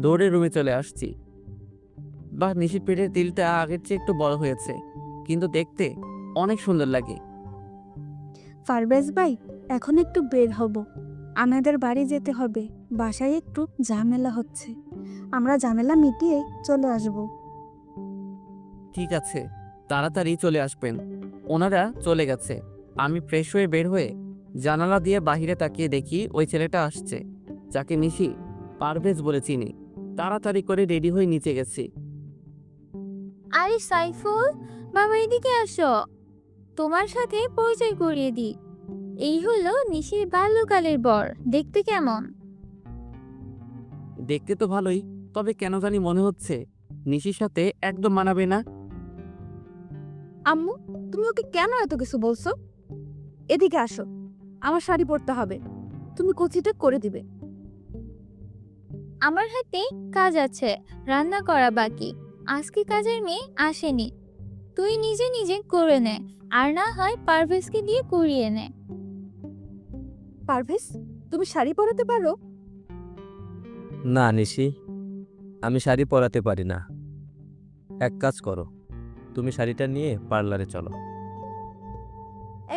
দৌড়ে রুমে চলে আসছি। বাহ, নিশির পেটের তিলটা আগের চেয়ে একটু বড় হয়েছে, কিন্তু দেখতে অনেক সুন্দর লাগে। পারভেজ ভাই, এখন একটু বের হব, আমাদের বাড়ি যেতে হবে। বাসায় একটু ঝামেলা হচ্ছে, আমরা ঝামেলা মিটিয়ে চলে আসব। ঠিক আছে, তাড়াতাড়ি চলে আসবেন। ওনারা চলে গেছে। আমি ফ্রেশ হয়ে বের হয়ে জানালা দিয়ে বাইরে তাকিয়ে দেখি ওই ছেলেটা আসছে, যাকে নিশি পারভেজ বলে চিনি। তাড়াতাড়ি করে রেডি হয়ে নিচে গেছি। আরে সাইফুল, বাবা এদিকে আসো, তোমার সাথে পরিচয় করিয়ে দিই। এই হলো নিশির বাল্যকালের বর। দেখতে কেমন? দেখতে তো ভালোই, তবে কেন জানি মনে হচ্ছে নিশির সাথে একদম মানাবে না। আম্মু, তুমি ওকে কেন এত কিছু বলছো? এদিকে আসো, আমার শাড়ি পরতে হবে, তুমি কচিটা করে দিবে। আমার হাতে কাজ আছে, রান্না করা বাকি। আজকে কাজের মেয়ে আসেনি, তুই নিজে নিজে করে নে, আর না হয় পারভেজকে দিয়ে করিয়ে নে। পারভেজ, তুমি শাড়ি পরাতে পারো? না নিশি, আমি শাড়ি পরাতে পারি না। এক কাজ করো, তুমি শাড়িটা নিয়ে পার্লারে চলো।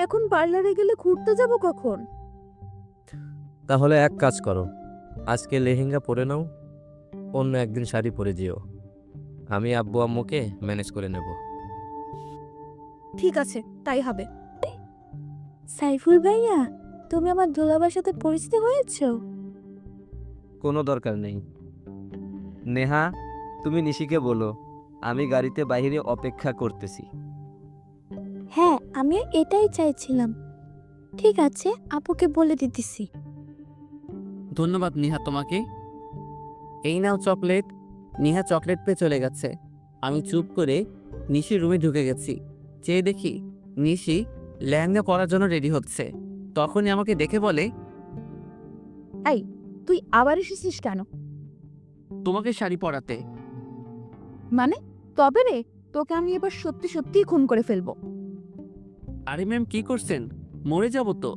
এখন পার্লারে গেলে ঘুরতে যাব কখন? তাহলে এক কাজ করো, আজকে লেহেঙ্গা পরে নাও, অন্য একদিন শাড়ি পরে যেও। আমি আব্বু আম্মুকে ম্যানেজ করে নেব। ঠিক আছে, তাই হবে। সাইফুল ভাইয়া, তুমি আমার দুলাভাইয়ের সাথে পরিচিত হয়েছো? কোনো দরকার নেই। নেহা, তুমি নিশিকে বলো আমি গাড়িতে বাইরে অপেক্ষা করতেছি। হ্যাঁ, আমি এটাই চাইছিলাম। ঠিক আছে, আপুকে বলে দিতেছি। ধন্যবাদ নিহা তোমাকে। এই নাও চকলেট। নিহা চকলেট পেয়ে চলে গেছে। আমি চুপ করে নিশির রুমে ঢুকে গেছি। চেয়ে দেখি নিশি লেহেঙ্গা পরার জন্য রেডি হচ্ছে। তখনই আমাকে দেখে বলে, তুই আবার এসেছিস কেন? তোমাকে শাড়ি পরাতে। মানে, তবে রে, তোকে আমি এবার সত্যি সত্যি খুন করে ফেলবো। আরে ম্যাম, কি করছেন? মরে যাব তো।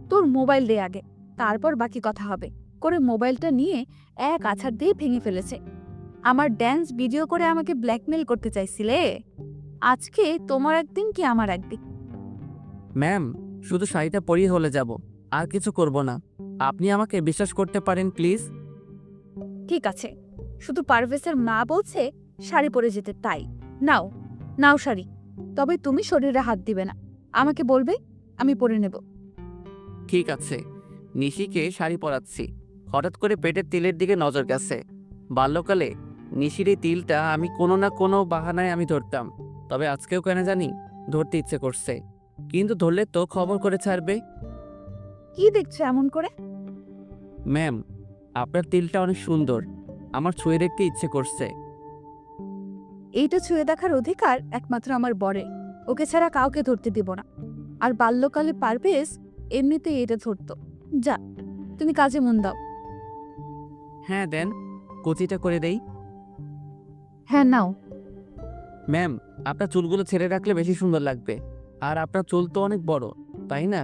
তোর মোবাইল দে আগে, তারপর বাকি কথা হবে। করে মোবাইলটা নিয়ে এক আছাড় দিয়ে ভেঙে ফেলেছে। আমার ড্যান্স ভিডিও করে আমাকে ব্ল্যাকমেল করতে চাইছিলে। আজকে তোমার একদিন কি আমার একদিন। ম্যাম, শুধু শাড়িটা পরিয়ে হলে যাব, আর কিছু করব না। আপনি আমাকে বিশ্বাস করতে পারেন প্লিজ। ঠিক আছে, শুধু পারভেজের মা বলছে শাড়ি পরে যেতে, তাই নাও নাও শাড়ি। তবে তুমি শরীরে হাত দিবে না, আমাকে বলবে, আমি পরে নেব। ঠিক আছে। নিশিকে শাড়ি পরাচ্ছি। হঠাৎ করে পেটের তিলের দিকে নজর গেছে। বাল্যকালে নিশির এই তিলটা আমি কোনো না কোনো বাহানায় আমি ধরতাম, তবে আজকেও কেন জানি ধরতে ইচ্ছে করছে। কিন্তু ধরলে তো খবর করে ছাড়বে। কি দেখছো এমন করে? ম্যাম, আপনার তিলটা অনেক সুন্দর, আমার ছুঁয়ে দেখতে ইচ্ছে করছে। এইটা ছুঁয়ে দেখার অধিকার একমাত্র আমার বরে, ওকে ছাড়া কাউকে ধরতে দিব না। আর বাল্যকালে পারভেজ এমনিতেই এটা ধরতো। যা, তুমি কাজে মন দাও। হ্যাঁ দেন, কুচিটা করে দেই। হ্যাঁ নাও। ম্যাম, আপনার চুলগুলো ছেড়ে রাখলে বেশি সুন্দর লাগবে। আর আপনার চুল তো অনেক বড়, তাই না?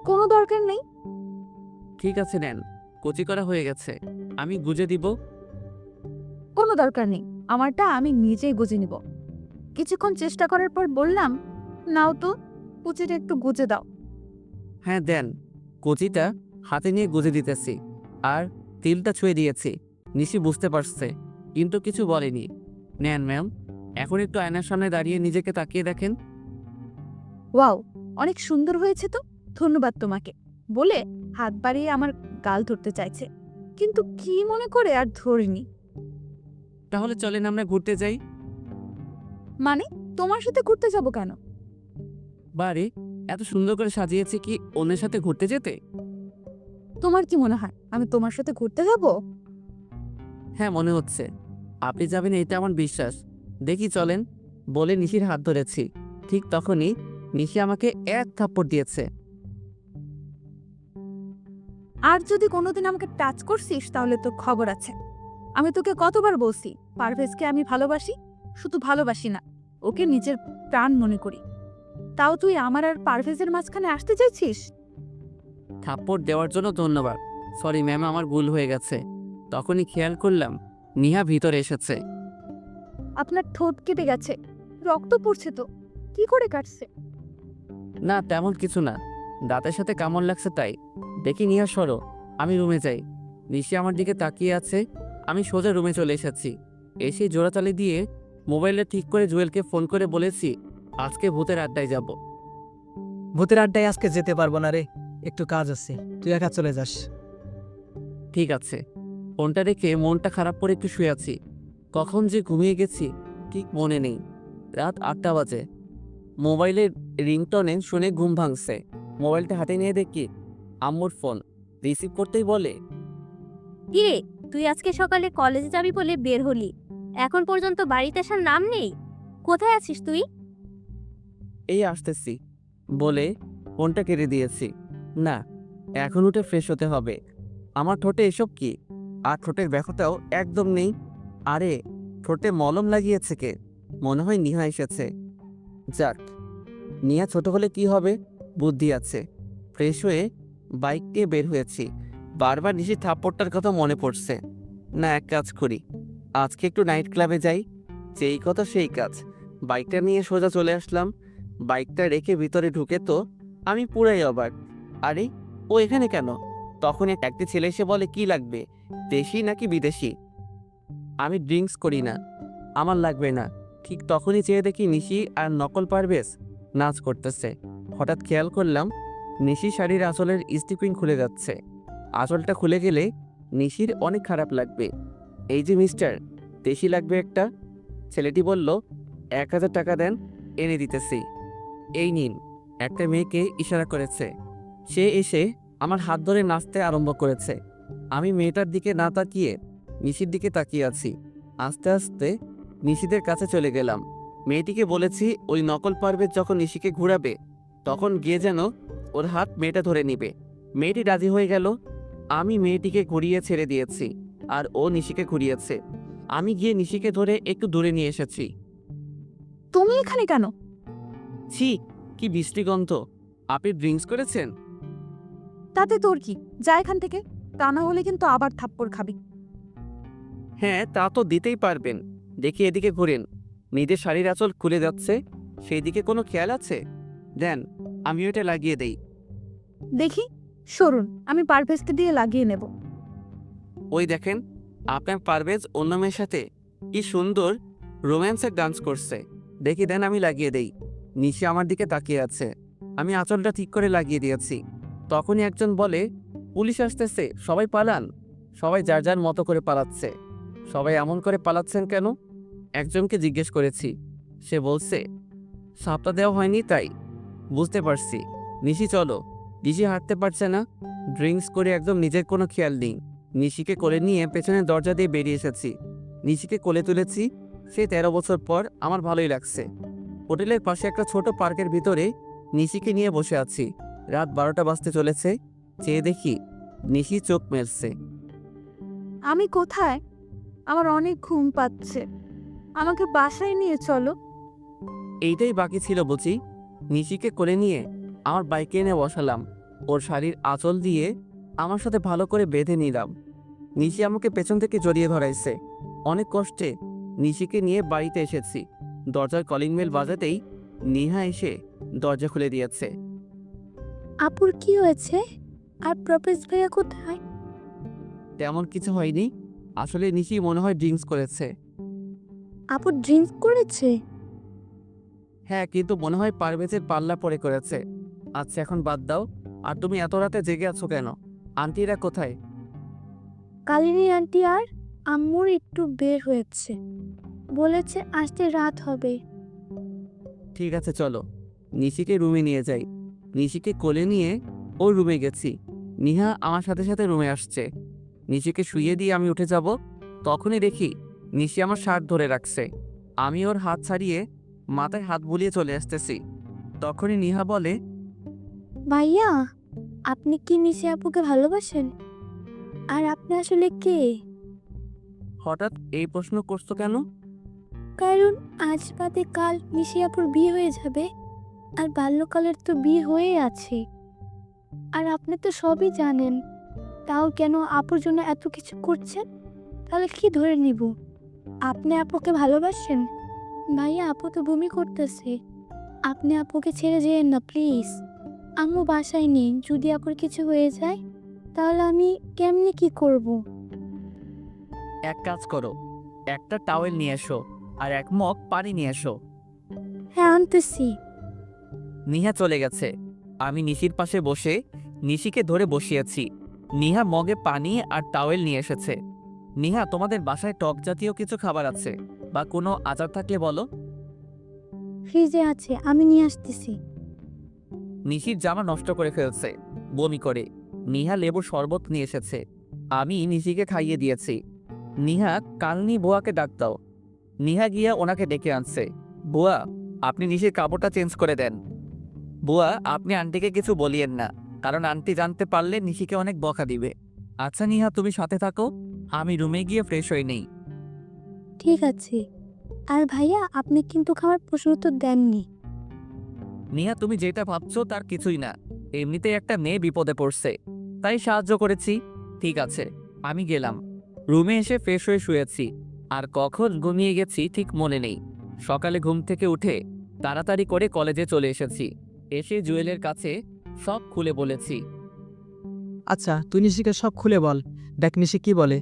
কোনো দরকার নেই। ঠিক আছে, নেন, কুচি করা হয়ে গেছে। আমি গুজে দিব। কোনো দরকার নেই, আমারটা আমি নিজেই গুজে নিব। কিছুক্ষণ চেষ্টা করার পর বললাম, নাও তো, কুচিটা একটু গুজে দাও। হ্যাঁ দেন, কুচিটা হাতে নিয়ে গুজে দিতেছি। আর তিলটা ছুঁয়ে দিয়েছি। নিশি বুঝতে পারছে, কিন্তু কিছু বলেনি। নেন ম্যাম, এখন একটু আয়নার সামনে দাঁড়িয়ে নিজেকে তাকিয়ে দেখেন। ওয়াও, অনেক সুন্দর হয়েছে তো, ধন্যবাদ তোমাকে বলে হাত বাড়িয়ে আমার গাল ধরতে চাইছে, কিন্তু কি মনে করে আর ধরিনি। তাহলে চলেন আমরা ঘুরতে যাই। মানে, তোমার সাথে ঘুরতে যাব কেন? বাড়ি এত সুন্দর করে সাজিয়েছি কি অন্যের সাথে ঘুরতে যেতে? তোমার কি মনে হয় আমি তোমার সাথে ঘুরতে যাব? হ্যাঁ, মনে হচ্ছে আপনি যাবেন, এটা আমার বিশ্বাস। দেখি চলেন বলে নিশির হাত ধরেছি। ঠিক তখনই নিশি আমাকে এক থাপ্পড় দিয়েছে। আর যদি কোনোদিন আমাকে টাচ করছিস তাহলে তো খবর আছে। আমি তোকে কতবার বলছি পারভেজকে আমি ভালোবাসি, শুধু ভালোবাসি না, ওকে নিজের প্রাণ মনে করি। তাও তুই আমার আর পারভেজের মাঝখানে আসতে চাইছিস? থাপ্পড় দেওয়ার জন্য ধন্যবাদ, সরি ম্যাম, আমার ভুল হয়ে গেছে। তখনই খেয়াল করলাম নিহা ভিতরে এসেছে। আপনার ঠোঁট কেটে গেছে, রক্ত পড়ছে তো, কি করে কাটছে? না তেমন কিছু না, দাঁতের সাথে কামড় লাগছে তাই। দেখি নিহা সরো, আমি রুমে যাই। নিশি আমার দিকে তাকিয়ে আছে। আমি সোজা রুমে চলে এসেছি। এসে জোড়াতালি দিয়ে মোবাইলে ঠিক করে জুয়েলকে ফোন করে বলেছি আজকে ভূতের আড্ডায় যাব। ভূতের আড্ডায় আজকে যেতে পারবো না রে, একটু কাজ আছে, তুই একা চলে যাস। ঠিক আছে। ফোনটা রেখে মনটা খারাপ করে একটু শুয়ে আছি। কখন যে ঘুমিয়ে গেছি ঠিক মনে নেই। রাত 8টা বাজে। মোবাইলের রিংটনে শুনে ঘুম ভাঙছে। মোবাইলটা হাতে নিয়ে দেখি আম্মুর ফোন। রিসিভ করতেই বলে, কিরে, তুই আজকে সকালে কলেজে যাবি বলে বের হলি, এখন পর্যন্ত বাড়িতে আসার নাম নেই। কোথায় আছিস তুই? এই আসতেছি বলে ফোনটা কেটে দিয়েছি। না, এখন উঠে ফ্রেশ হতে হবে। আমার ঠোঁটে এসব কি? আর ঠোঁটের ব্যথাটাও একদম নেই। আরে ঠোঁটে মলম লাগিয়েছে কে? মনে হয় নিহা এসেছে। যাক, নিহা ছোট হলে কি হবে, বুদ্ধি আছে। ফ্রেশ হয়ে বাইক নিয়ে বের হয়েছি। বারবার নিশি থাপ্পড়টার কথা মনে পড়ছে। না, এক কাজ করি, আজকে একটু নাইট ক্লাবে যাই। যেই কথা সেই কাজ। বাইকটা নিয়ে সোজা চলে আসলাম। বাইকটা রেখে ভিতরে ঢুকে তো আমি পুরাই অবাক। আরে ও এখানে কেন? তখন একটি ছেলে এসে বলে কি লাগবে, দেশি নাকি বিদেশি? আমি ড্রিঙ্কস করি না, আমার লাগবে না। ঠিক তখনই চেয়ে দেখি নিশি আর নকল পারভেজ নাচ করতেছে। হঠাৎ খেয়াল করলাম নিশি শাড়ির আঁচলের স্টিপিং খুলে যাচ্ছে। আঁচলটা খুলে গেলে নিশির অনেক খারাপ লাগবে। এই যে মিস্টার, দেশি লাগবে একটা। ছেলেটি বলল 1000 টাকা দেন, এনে দিতেছি। এই নিন। একটা মেয়েকে ইশারা করেছে। সে এসে আমার হাত ধরে নাচতে আরম্ভ করেছে। আমি মেয়েটার দিকে না তাকিয়ে নিশির দিকে তাকিয়ে আছি। আস্তে আস্তে নিশিদের কাছে চলে গেলাম। মেয়েটিকে বলেছি ওই নকল পারভেজ যখন নিশিকে ঘুরাবে তখন গিয়ে যেন ওর হাত মেয়েটা ধরে নিবে। মেয়েটি রাজি হয়ে গেল। আমি মেয়েটিকে ঘুরিয়ে ছেড়ে দিয়েছি আর ও নিশিকে ঘুরিয়েছে। আমি গিয়ে নিশিকে ধরে একটু দূরে নিয়ে এসেছি। তুমি এখানে কেন? ছি, কি বৃষ্টিগন্ধ! আপনি ড্রিঙ্কস করেছেন? তাতে তোর কি, যা এখান থেকে, তা না হলে কিন্তু আবার থাপ্পড় খাবি। হ্যাঁ, তা তো দিতেই পারবেন। দেখি এদিকে ঘুরেন। নিজের শাড়ির আঁচল খুলে যাচ্ছে, সেই দিকে কোনো খেয়াল আছে? দেন, আমি ওটা লাগিয়ে দেই। দেখি, সরুন, আমি পারভেজকে দিয়ে লাগিয়ে নেব। ওই দেখেন, আপনার পারভেজ অন্য মেয়ের সাথে কি সুন্দর রোম্যান্সের ডান্স করছে। দেখি দেন, আমি লাগিয়ে দেই। নিশি আমার দিকে তাকিয়ে আছে। আমি আঁচলটা ঠিক করে লাগিয়ে দিয়েছি। তখনই একজন বলে, পুলিশ আসতেছে, সবাই পালান। সবাই যার যার মতো করে পালাচ্ছে। সবাই এমন করে পালাচ্ছেন কেন? একজনকে জিজ্ঞেস করেছি। সে বলছে সাপটা দেওয়া হয়নি তাই। বুঝতে পারছি। নিশি চলো। নিশি হাঁটতে পারছে না, ড্রিঙ্কস করে একদম নিজের কোনো খেয়াল নেই। নিশিকে কোলে নিয়ে পেছনের দরজা দিয়ে বেরিয়ে এসেছি। নিশিকে কোলে তুলেছি। সে 13 বছর পর আমার ভালোই লাগছে। হোটেলের পাশে একটা ছোট পার্কের ভিতরে নিশিকে নিয়ে বসে আছি। রাত 12টা বাজতে চলেছে। চেয়ে দেখি নিশি চোখ মেলছে। আমি কোথায়? আমার অনেক ঘুম পাচ্ছে, আমাকে বাসায় নিয়ে চলো। এইটাই বাকি ছিল বুঝি। নিশিকে কোলে নিয়ে আমার বাইকে এনে বসালাম। ওর শাড়ির আঁচল দিয়ে আমার সাথে ভালো করে বেঁধে নিলাম। নিশি আমাকে পেছন থেকে জড়িয়ে ধরাইছে। অনেক কষ্টে নিশিকে নিয়ে বাড়িতে এসেছি। দরজার কলিং বেল বাজাতেই নিহা এসে দরজা খুলে দিয়েছে। আপুর কি হয়েছে? আর প্রপেজ ভাইয়া কোথায়? তেমন কিছু হয়নি। আসলে নিশি মনে হয় ড্রিঙ্কস করেছে। আপু ড্রিঙ্কস করেছে? হ্যাঁ, কিন্তু মনে হয় পারভেজের পাল্লা পড়ে করেছে। আচ্ছা, এখন বাদ দাও। আর তুমি এত রাতে জেগে আছো কেন? আন্টিরা কোথায়? কালিনী আন্টি আর আম্মুর একটু বের হয়েছে, বলেছে আসতে রাত হবে। ঠিক আছে চলো, নিশিকে রুমে নিয়ে যাই। নিশিকে কোলে নিয়ে ওর রুমে গেছি। নিহা আমার সাথে সাথে রুমে আসছে। নিশিকে শুইয়ে দিয়ে আমি উঠে যাব, তখনই দেখি নিশি আমার শার্ট ধরে রাখছে। আমি ওর হাত ছাড়িয়ে মাথায় হাত বুলিয়ে চলে আসতেছি। তখনই নিহা বলে, ভাইয়া, আপনি কি নিশি আপুকে ভালোবাসেন? আর আপনি আসলে কে? হঠাৎ এই প্রশ্ন করছো কেন? কারণ আজ বাদে কাল নিশি আপুর বিয়ে হয়ে যাবে, আর বাল্যকালের তো বিয়ে হয়ে আছে, আর আপনি তো সবই জানেন। তাও কেন আপুর জন্য এত কিছু করছেন? তাহলে কি ধরে নিব? আপনি আপুকে ভালোবাসেন? ভাইয়া, আপু তো বমি করতেছে। আপনি আপুকে ছেড়ে যেয়েন না প্লিজ। আম্মু বাসায় নেই, যদি আপুর কিছু হয়ে যায় তাহলে আমি কেমনে কি করব? এক কাজ করো, একটা টাওয়েল নিয়ে এসো আর এক মগ পানি নিয়ে এসো। হ্যাঁ, আনতেছি। নিহা চলে গেছে। আমি নিশির পাশে বসে নিশিকে ধরে বসিয়েছি। নিহা মগে পানি আর টাওয়েল নিয়ে এসেছে। নিহা, তোমাদের বাসায় টক জাতীয় কিছু খাবার আছে বা কোনো আচার থাকলে বলো। ফ্রিজে আছে, আমি নিয়ে আসতেছি। নিশির জামা নষ্ট করে ফেলছে বমি করে। নিহা লেবুর শরবত নিয়ে এসেছে, আমি নিশিকে খাইয়ে দিয়েছি। নিহা, কালনি বুয়াকে ডাক দাও। নিহা গিয়া ওনাকে ডেকে আনছে। বুয়া, আপনি নিশির কাপড়টা চেঞ্জ করে দেন। বুয়া, আপনি আন্টিকে কিছু বলিয়েন না, কারণ আন্টি জানতে পারলে নিশিকে অনেক বকা দিবে। আচ্ছা নিহা, তুমি সাথে থাকো, আমি রুমে গিয়ে ফ্রেশ হয়ে নেই। ঠিক আছে। আর ভাইয়া, আপনি কিন্তু খাবার প্রশ্ন উত্তর দেননি। নিহা, তুমি যেটা ভাবছো তার কিছুই না। এমনিতেই একটা মেয়ে বিপদে পড়ছে, তাই সাহায্য করেছি। ঠিক আছে, আমি গেলাম। রুমে এসে ফ্রেশ হয়ে শুয়েছি, আর কখন ঘুমিয়ে গেছি ঠিক মনে নেই। সকালে ঘুম থেকে উঠে তাড়াতাড়ি করে কলেজে চলে এসেছি। এসে জুয়েলের কাছে সব খুলে বলেছি। আচ্ছা, তুই নিশিকে সব খুলে বল, দেখ নিশি কি বলে।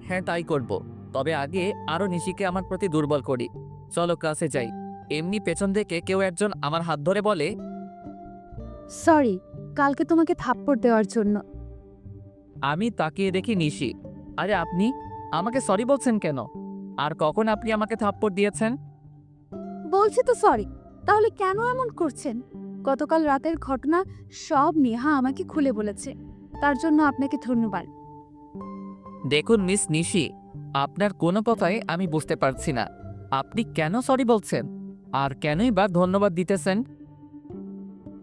হ্যাঁ, তাই করব। তবে আগে আরও নিশিকে আমার প্রতি দুর্বল করি। চলো ক্লাসে যাই। এমনি পেছন থেকে কেউ একজন আমার হাত ধরে বলে, সরি কালকে তোমাকে থাপ্পড় দেওয়ার জন্য। আমি তাকিয়ে দেখি নিশি। আরে আপনি আমাকে সরি বলছেন কেন? আর কখন আপনি আমাকে থাপ্পড় দিয়েছেন? বলছি তো সরি, তাহলে কেন এমন করছেন? গতকাল রাতের ঘটনা সব নেহা আমাকে খুলে বলেছে, তার জন্য আপনাকে ধন্যবাদ। দেখুন মিস নিশি, আপনার কোনো কথাই আমি বুঝতে পারছি না। আপনি কেন সরি বলছেন আর কেনই বা ধন্যবাদ দিতেছেন?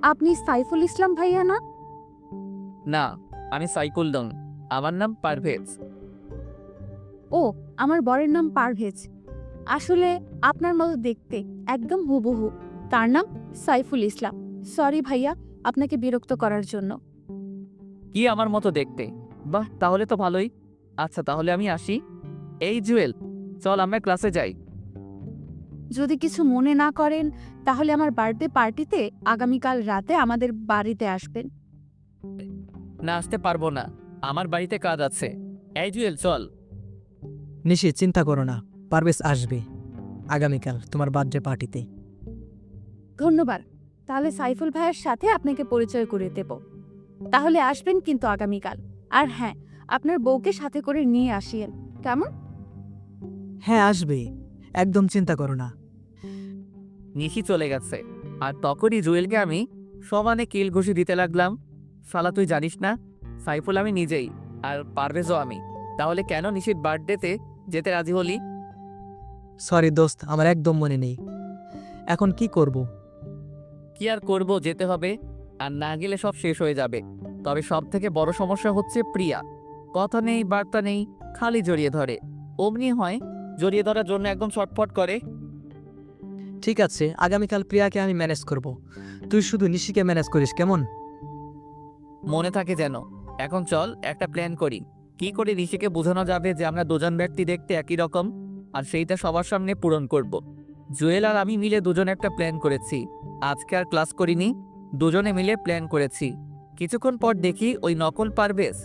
আপনি সাইফুল ইসলাম ভাইয়া না? না, আমি সাইকুল নন, আমার নাম পারভেজ। ও, আমার বরের নাম পারভেজ। আসলে আপনার মতো দেখতে, একদম হুবহু। তার নাম সাইফুল ইসলাম। সরি ভাইয়া, আপনাকে বিরক্ত করার জন্য। কি আমার মতো দেখতে? বাহ, তাহলে তো ভালোই। আচ্ছা, তাহলে আমি আসি। এই জুয়েল, চল আমরা ক্লাসে যাই। যদি কিছু মনে না করেন তাহলে আমার বার্থডে পার্টিতে আগামীকাল রাতে আমাদের বাড়িতে আসবেন। না, আসতে পারবো না, আমার বাড়িতে কাজ আছে। এই জুয়েল, চল। নিশি, চিন্তা করো না, পারভেজ আসবে আগামীকাল তোমার বার্থডে পার্টিতে। ধন্যবাদ। তাহলে সাইফুল ভাইয়ের সাথে আপনাকে পরিচয় করে দেব। তাহলে আসবেন কিন্তু আগামীকাল। আর হ্যাঁ, আপনার বউকে সাথে করে নিয়ে আসিয়েন, কেমন? হ্যাঁ, আসবে, একদম চিন্তা করো না। নিশি চলে গেছে, আর তখনই জুয়েলকে আমি সমানে কিল ঘুষি দিতে লাগলাম। শালা, তুই জানিস না সাইফুল আমি নিজেই, আর পারভেজও আমি। তাহলে কেন নিশির বার্থডেতে যেতে রাজি হলি? সরি দোস্ত, আমার একদম মনে নেই। এখন কি করব? কি আর করব, যেতে হবে। আর না গেলে সব শেষ হয়ে যাবে। তবে সব থেকে বড় সমস্যা হচ্ছে প্রিয়া। কথা নেই, বার্তা নেই, খালি জড়িয়ে ধরে। অমনি হয়, জড়িয়ে ধরার জন্য একদম ছটফট করে। ঠিক আছে, আগামীকাল প্রিয়াকে আমি ম্যানেজ করব, তুই শুধু নিশিকে ম্যানেজ করিস, কেমন? মনে থাকে যেন। এখন চল একটা প্ল্যান করি। কি করে ঋষিকে বোঝানো যাবে যে আমরা দুজন ব্যক্তি দেখতে একই রকম, আর সেইটা সবার সামনে পূরণ করব। জুয়েল আর আমি মিলে দুজন একটা প্ল্যান করেছি। আজকে আর ক্লাস করিনি, দুজনে মিলে প্ল্যান করেছি। কিছুক্ষণ পর দেখি ওই নকল পারভেজ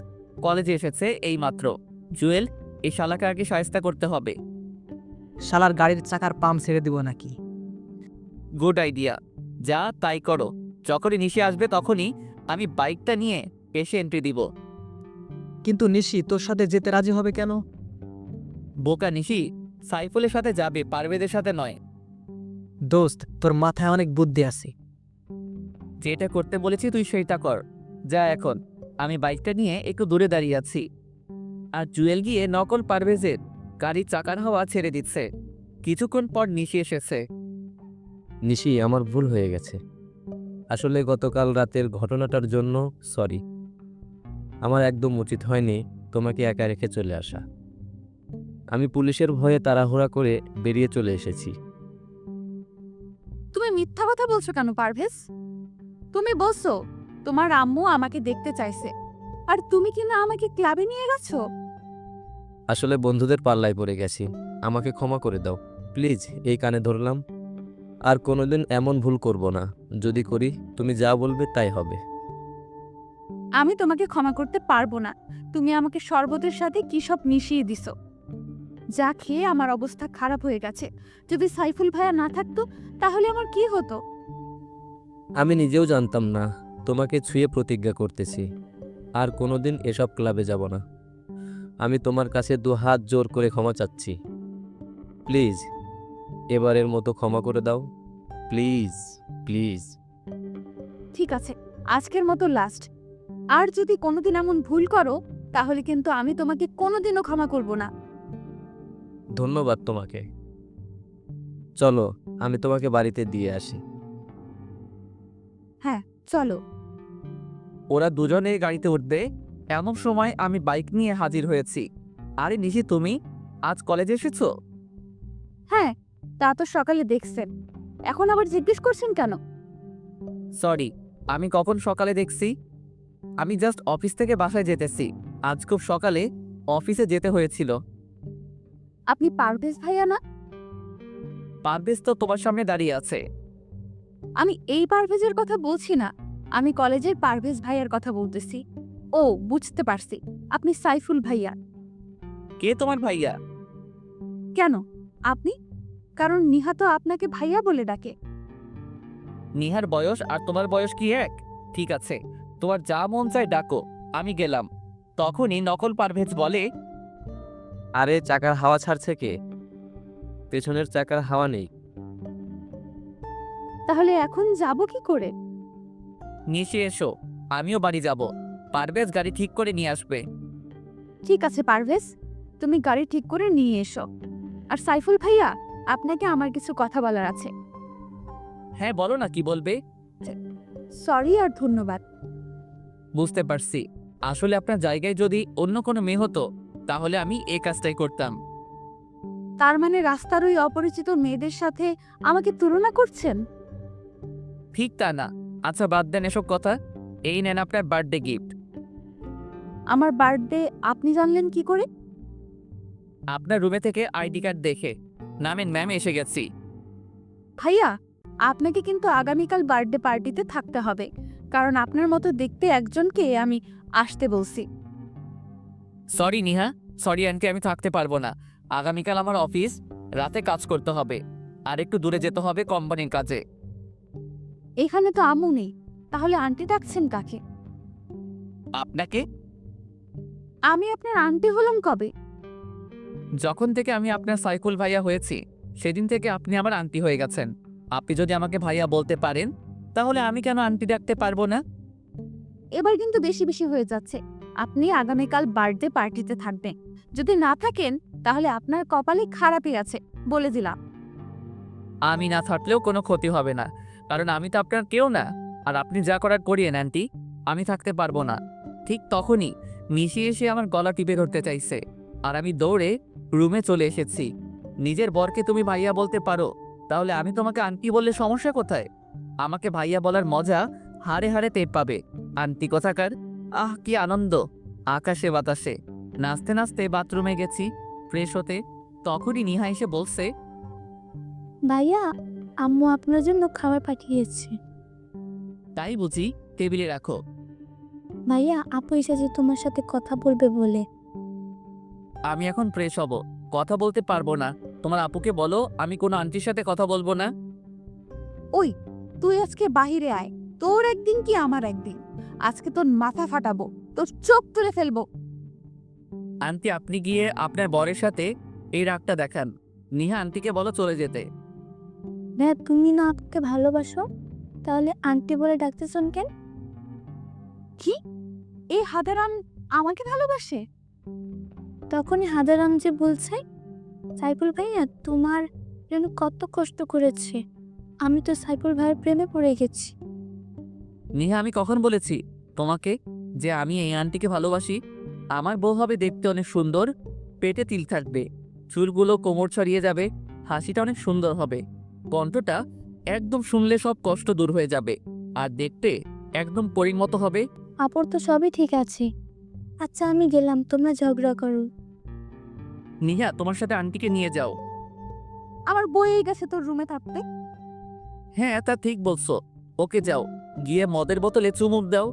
কলেজে এসেছে এইমাত্র। জুয়েল, এই শালাকে আগে শায়েস্তা করতে হবে। শালার গাড়ির চাকার পাম্প ছেড়ে দিব নাকি? গুড আইডিয়া, যা তাই করো। যখনই নিশি আসবে তখনই আমি বাইকটা নিয়ে এসে এন্ট্রি দিব। কিন্তু নিশি তোর সাথে যেতে রাজি হবে কেন? বোকা নিশি, সাইফুলের সাথে যাবে, পারভেজের সাথে নয়। দোস্ত, তোর মাথায় অনেক বুদ্ধি আছে। যেটা করতে বলেছি তুই সেইটা কর। যা এখন, আমি বাইকটা নিয়ে একটু দূরে দাঁড়িয়ে আছি। আর জুয়েল গিয়ে নকল পারভেজের গাড়ির চাকার হাওয়া ছেড়ে দিচ্ছে। কিছুক্ষণ পর নিশি এসেছে। নিশি, আমার ভুল হয়ে গেছে। আসলে গতকাল রাতের ঘটনাটার জন্য সরি। আমার একদম উচিত হয়নি তোমাকে একা রেখে চলে আসা। আমি পুলিশের ভয়ে তাড়াহুড়া করে বেরিয়ে চলে এসেছি। তুমি মিথ্যা কথা বলছো কেন পারভেজ? তুমি বলছো তোমার আম্মু আমাকে দেখতে চাইছে, আর তুমি কিনা আমাকে ক্লাবে নিয়ে গেছো? আসলে বন্ধুদের পাল্লায় পড়ে গেছি, আমাকে ক্ষমা করে দাও প্লিজ। এই কানে ধরলাম, আর কোনোদিন এমন ভুল করব না। যদি করি তুমি যা বলবে তাই হবে। আমি তোমাকে ক্ষমা করতে পারবো না। তুমি আমাকে শরবতের সাথে কি সব মিশিয়ে দিছো, যা খেয়ে আমার অবস্থা খারাপ হয়ে গেছে। যদি সাইফুল ভাইয়া না থাকতো তাহলে আমার কি হতো? আমি নিজেও জানতাম না। তোমাকে ছুঁয়ে প্রতিজ্ঞা করতেছি আর কোনোদিন এসব ক্লাবে যাব না। আমি তোমার কাছে 2 হাত জোর করে ক্ষমা চাচ্ছি। প্লিজ এবারের মতো ক্ষমা করে দাও, প্লিজ প্লিজ। ঠিক আছে, আজকের মতো লাস্ট। আর যদি কোনোদিন এমন ভুল করো তাহলে কিন্তু আমি তোমাকে কোনোদিনও ক্ষমা করব না। ধন্যবাদ তোমাকে। চলো আমি তোমাকে বাড়িতে দিয়ে আসি। হ্যাঁ চলো। ওরা দুজনে গাড়িতে উঠবে এমন সময় আমি বাইক নিয়ে হাজির হয়েছি। আরে নিশি, তুমি আজ কলেজে এসেছো? হ্যাঁ, তা তো সকালে দেখছেন, এখন আবার জিজ্ঞেস করছেন কেন? সরি, আমি কখন সকালে দেখছি? আমি জাস্ট অফিস থেকে বাসায় যেতেছি। আজ খুব সকালে অফিসে যেতে হয়েছিল। আপনি পারভেজ ভাইয়া না? পারভেজ তো তোমার সামনে দাঁড়িয়ে আছে। আমি এই পারভেজের কথা বলছি না, আমি কলেজের পারভেজ ভাইয়ার কথা বলতেছি। ও বুঝতে পারছি, আপনি সাইফুল ভাইয়া। কে তোমার ভাইয়া? কেন আপনি? কারণ নিহা তো আপনাকে ভাইয়া বলে ডাকে। নিহার বয়স আর তোমার বয়স কি এক? ঠিক আছে, তোমার যা মন চায় ডাকো, আমি গেলাম। তখনই নকল পারভেজ বলে, আরে চাকার হাওয়া ছাড়ছে কে? পেছনের চাকার হাওয়া নেই। তাহলে এখন যাব কি করে? নিশে এসো, আমিও বাড়ি যাব। পারভেজ গাড়ি ঠিক করে নিয়ে আসবে। ঠিক আছে পারভেজ, তুমি গাড়ি ঠিক করে নিয়ে এসো। আর সাইফুল ভাইয়া, আপনাকে আমার কিছু কথা বলার আছে। হ্যাঁ বলো না, কি বলবে? সরি আর ধন্যবাদ। বুঝতে পারছি, আসলে আপনার জায়গায় যদি অন্য কোনো মেয়ে হতো তাহলে আমি এই কাজটাই করতাম। তার মানে রাস্তার ওই অপরিচিত মেয়েদের সাথে আমাকে তুলনা করছেন? ঠিক তা না। আচ্ছা বাদ দেন এসব কথা, এই নেন আপনার বার্থডে গিফট। আমার বার্থডে আপনি জানলেন কি করে? আপনার রুমে থেকে আইডি কার্ড দেখে। নামেন ম্যাম, এসে গেছি। ভাইয়া, আপনাকে কিন্তু আগামীকাল বার্থডে পার্টিতে থাকতে হবে, কারণ আপনার মতো দেখতে একজনকে আমি আসতে বলছি। সরি নিহা, সরি আন্টি, আমি থাকতে পারবো না। আগামীকাল আমার অফিস, রাতে কাজ করতে হবে, আর একটু দূরে যেতে হবে কোম্পানির কাজে। এখানে তো আম্মু নেই, তাহলে আন্টি ডাকছেন কাকে? আপনাকে? আমি আপনার আন্টি হলাম কবে? যখন থেকে আমি আপনার সাইকুল ভাইয়া হয়েছি সেদিন থেকে আপনি আমার আন্টি হয়ে গেছেন। আপনি যদি আমাকে ভাইয়া বলতে পারেন তাহলে আমি কেন আন্টি ডাকতে পারবো না? এবার কিন্তু বেশি বেশি হয়ে যাচ্ছে। আপনি আগামীকাল বার্থডে পার্টিতে থাকবেন, যদি না থাকেন তাহলে আপনার কপালে খারাপই আছে, বলে দিলাম। আমি না থাকলেও কোনো ক্ষতি হবে না, কারণ আমি তো আপনার কেউ না। আর আপনি যা করার করিয়েন আন্টি, আমি থাকতে পারবো না। ঠিক তখনই মিশিয়ে এসে আমার গলা টিপে ধরতে চাইছে, আর আমি দৌড়ে রুমে চলে এসেছি। নিজের বরকে তুমি ভাইয়া বলতে পারো, তাহলে আমি তোমাকে আন্টি বললে সমস্যা কোথায়? আমাকে ভাইয়া বলার মজা হাড়ে হাড়ে টের পাবে। আন্টি কোথাকার! আহ কি আনন্দ! আকাশে বাতাসে নাচতে নাচতে বাথরুমে গেছি ফ্রেশ হতে। তখনই নিহা এসে বলছে, ভাইয়া, আম্মু আপনার জন্য খাবার পাঠিয়েছে। তাই বুঝি? টেবিলে রাখো। ভাইয়া, আপু এসেছে তোমার সাথে কথা বলবে বলে। আমি এখন ফ্রেশ হব, কথা বলতে পারবো না। তোমার আপুকে বলো আমি কোনো আন্টির সাথে কথা বলবো না। ওই, তুই আজকে বাহিরে আয়, তোর একদিন কি আমার একদিন। আজকে তোর মাথা ফাটাবো, তোর চোখ তুলে ফেলবো। আন্টি আপনি গিয়ে আপনার বরের সাথে এই রাগটা দেখান। নিহা আন্টিকে বলো চলে যেতে। ভাইয়া, তুমি না আপুকে ভালোবাসো, তাহলে আন্টি বলে ডাকতেছেন কেন? কি? এই হাদারাম আমাকে ভালোবাসে? তখনই হাজারাম যে বলছে, সাইফুল ভাইয়া তোমার জন্য কত কষ্ট করেছে, আমি তো সাইফুল ভাইয়ের প্রেমে পড়ে গেছি। নিহা আমি কখন বলেছি তোমাকে যে আমি এই আন্টিকে ভালোবাসি? আমার বউ হবে দেখতে অনেক সুন্দর, পেটে তিল থাকবে, চুলগুলো কোমর ছড়িয়ে যাবে, হাসিটা অনেক সুন্দর হবে, কণ্ঠটা একদম শুনলে সব কষ্ট দূর হয়ে যাবে, আর দেখতে একদম পরীর মতো হবে। আপুর তো সবই ঠিক আছে, আচ্ছা আমি গেলাম, তোমরা ঝগড়া করো। নিহা তোমার সাথে আন্টিকে নিয়ে যাও। আমার বইয়ে গেছে তোর রুমে থাকতে। হ্যাঁ তা ঠিক বলছো, ওকে যাও, গিয়ে মদের বোতলে চুমুক দাও।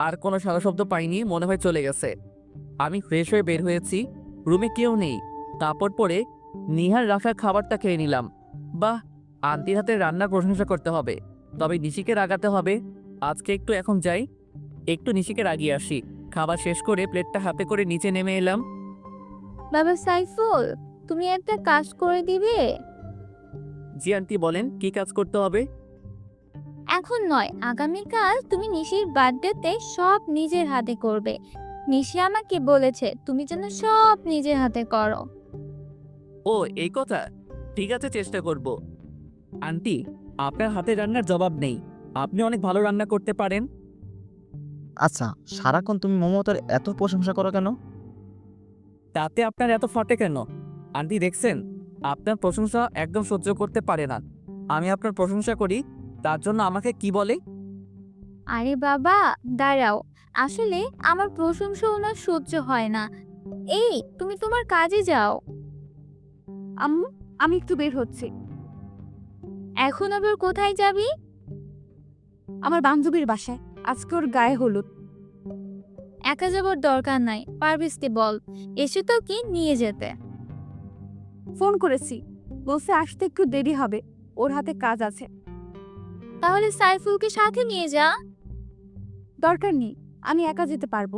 আর কোনো সারা শব্দ পাইনি, মনে হয় চলে গেছে। আমি ফ্রেশ হয়ে বের হয়েছি, রুমে কেউ নেই। কাপড় পরে নিহার রাখা খাবারটা খেয়ে নিলাম। বাহ, আন্টির হাতে রান্নার প্রশংসা করতে হবে, তবে নিশিকে রাগাতে হবে। আজকে একটু এখন যাই, একটু নিশিকে রাগিয়ে আসি। খাবার শেষ করে প্লেটটা হাতে করে নিচে নেমে এলাম। বাবা সাইফুল, তুমি একটা কাজ করে দিবে? জি আন্টি বলেন, কি কাজ করতে হবে? এখন নয়, আগামীকাল তুমি নিশির বার্থডেতে সব নিজের হাতে করবে। নিশি আমাকে বলেছে তুমি যেন সব নিজের হাতে করো। ও এই কথা, ঠিক আছে চেষ্টা করব। আন্টি, আপনার হাতে রান্নার জবাব নেই, আপনি অনেক ভালো রান্না করতে পারেন। আচ্ছা, সারাক্ষণ তুমি মমতার এত প্রশংসা করো কেন? তাতে আপনার এত ফাটে কেন? আন্টি দেখছেন, আপনার প্রশংসা একদম সহ্য করতে পারে না। আমি আপনার প্রশংসা করি, তার জন্য আমাকে কি বলে? আরে বাবা দাঁড়াও, আসলে আমার প্রশংসা ওনার সহ্য হয় না। এই তুমি তোমার কাজে যাও। আম্মু, আমি একটু বের হচ্ছি। এখন আবার কোথায় যাবি? আমার বান্ধবীর বাসায়, আজকে ওর গায়ে হলুদ। একা যাবার দরকার নাই, পারভিজকে বল এসে তো কি নিয়ে যেতে। ফোন করেছি, বলছে আসতে একটু দেরি হবে, ওর হাতে কাজ আছে। তাহলে সাইফুলকে সাথে নিয়ে যা। দরকার নেই, আমি একা যেতে পারবো।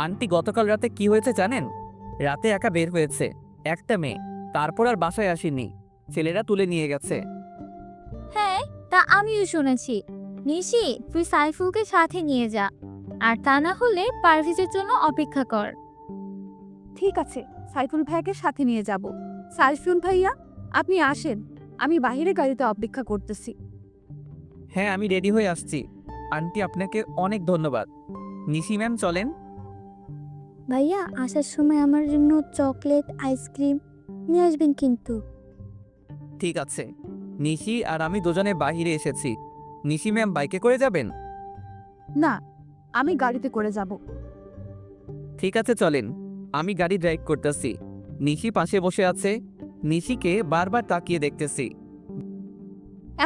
আন্টি গতকাল রাতে কি হয়েছে জানেন? রাতে একা বের হয়েছে একটা মেয়ে, তারপর আর বাসায় আসেনি, ছেলেরা তুলে নিয়ে গেছে। হ্যাঁ, তা আমিও শুনেছি। নিশি, তুই সাইফুলকে সাথে নিয়ে যা, আর তা না হলে পারভিজের জন্য অপেক্ষা কর। ঠিক আছে, সাইফুল ভাইয়াকে সাথে নিয়ে যাব। সাইফুল ভাইয়া, আপনি আসেন, আমি বাইরে গাড়িতে অপেক্ষা করতেছি। হ্যাঁ আমি রেডি হয়ে আসছি। আন্টি আপনাকে অনেক ধন্যবাদ। নিশি ম্যাম চলেন। ভাইয়া আসার সময় আমার জন্য চকলেট আইসক্রিম নিয়ে আসবেন কিন্তু। ঠিক আছে। নিশি আর আমি দুজনে বাইরে এসেছি। নিশি ম্যাম বাইকে করে যাবেন? না, আমি গাড়িতে করে যাব। ঠিক আছে চলেন, আমি গাড়ি ড্রাইভ করতেছি। নিশি পাশে বসে আছে, নিশিকে বারবার তাকিয়ে দেখতেছি।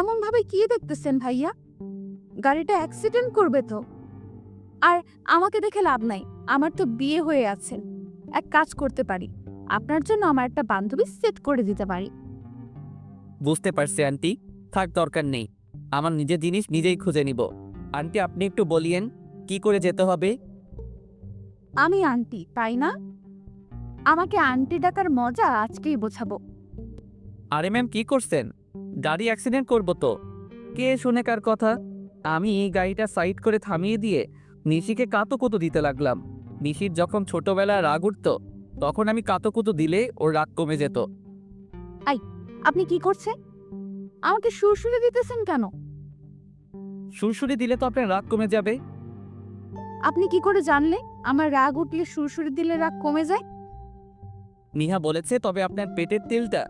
এমন ভাবে কি দেখতেছেন ভাইয়া? গাড়িটা অ্যাক্সিডেন্ট করবে তো। আর আমাকে দেখে লাভ নাই, আমার তো বিয়ে হয়ে আছে। এক কাজ করতে পারি, আপনার জন্য আমার একটা বান্ধবী সেট করে দিতে পারি। বুঝতে পারছি আন্টি, থাক দরকার নেই, আমার নিজের জিনিস নিজেই খুঁজে নিব। আন্টি আপনি একটু বলিয়েন কি করে যেতে হবে? আমি আন্টি, তাই না? আমাকে আন্টি ডাকার মজা আজকেই বোঝাবো। আরে ম্যাম কি করছেন? গাড়ি অ্যাক্সিডেন্ট করবো তো। কে শুনে কার কথা? আমি এই গাড়িটা সাইড করে থামিয়ে দিয়ে নিশিকে কাতুকুতু দিতে লাগলাম। নিশির যখন ছোটবেলায় রাগ উঠত, তখন আমি কাতুকুতু দিলে ওর রাগ কমে যেত। আপনি কি করছেন? আমাকে সুরসুরে দিতেছেন কেন? সুরসুরি দিলে তো আপনার রাগ কমে যাবে। আপনি কি করে জানলে আমার রাগ উঠলে সুরসুরি দিলে রাগ কমে যায়? নিহা বলেছে, তবে আপনার পেটের তেলটা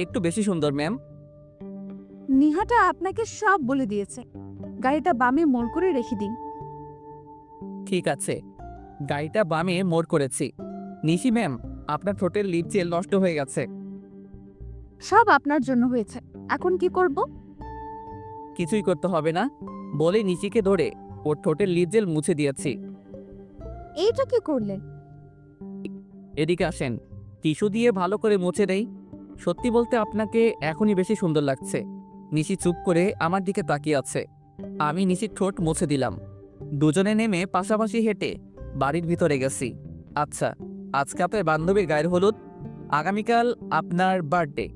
একটু বেশি সুন্দর ম্যাম। নিহাটা আপনাকে সব বলে দিয়েছে। গাড়িটা বামে মোড় করে রেখে দিন। ঠিক আছে, গাড়িটা বামে মোড় করেছি। নিশি ম্যাম, আপনার ঠোঁটের লিপ জেল নষ্ট হয়ে গেছে। সব আপনার জন্য হয়েছে, এখন কি করব? কিছুই করতে হবে না বলে নিশিকে ধরে ওর ঠোঁটের লিপ জেল মুছে দিয়েছি। এইটা কি করলেন? এদিকে আসেন, টিস্যু দিয়ে ভালো করে মুছে দেই। সত্যি বলতে আপনাকে এখনই বেশি সুন্দর লাগছে। নিশি চুপ করে আমার দিকে তাকিয়ে আছে। আমি নিশির ঠোঁট মুছে দিলাম। দুজনে নেমে পাশাপাশি হেঁটে বাড়ির ভিতরে গেছি। আচ্ছা, আজকে আপনার বান্ধবীর গায়ের হলুদ, আগামীকাল আপনার বার্থডে,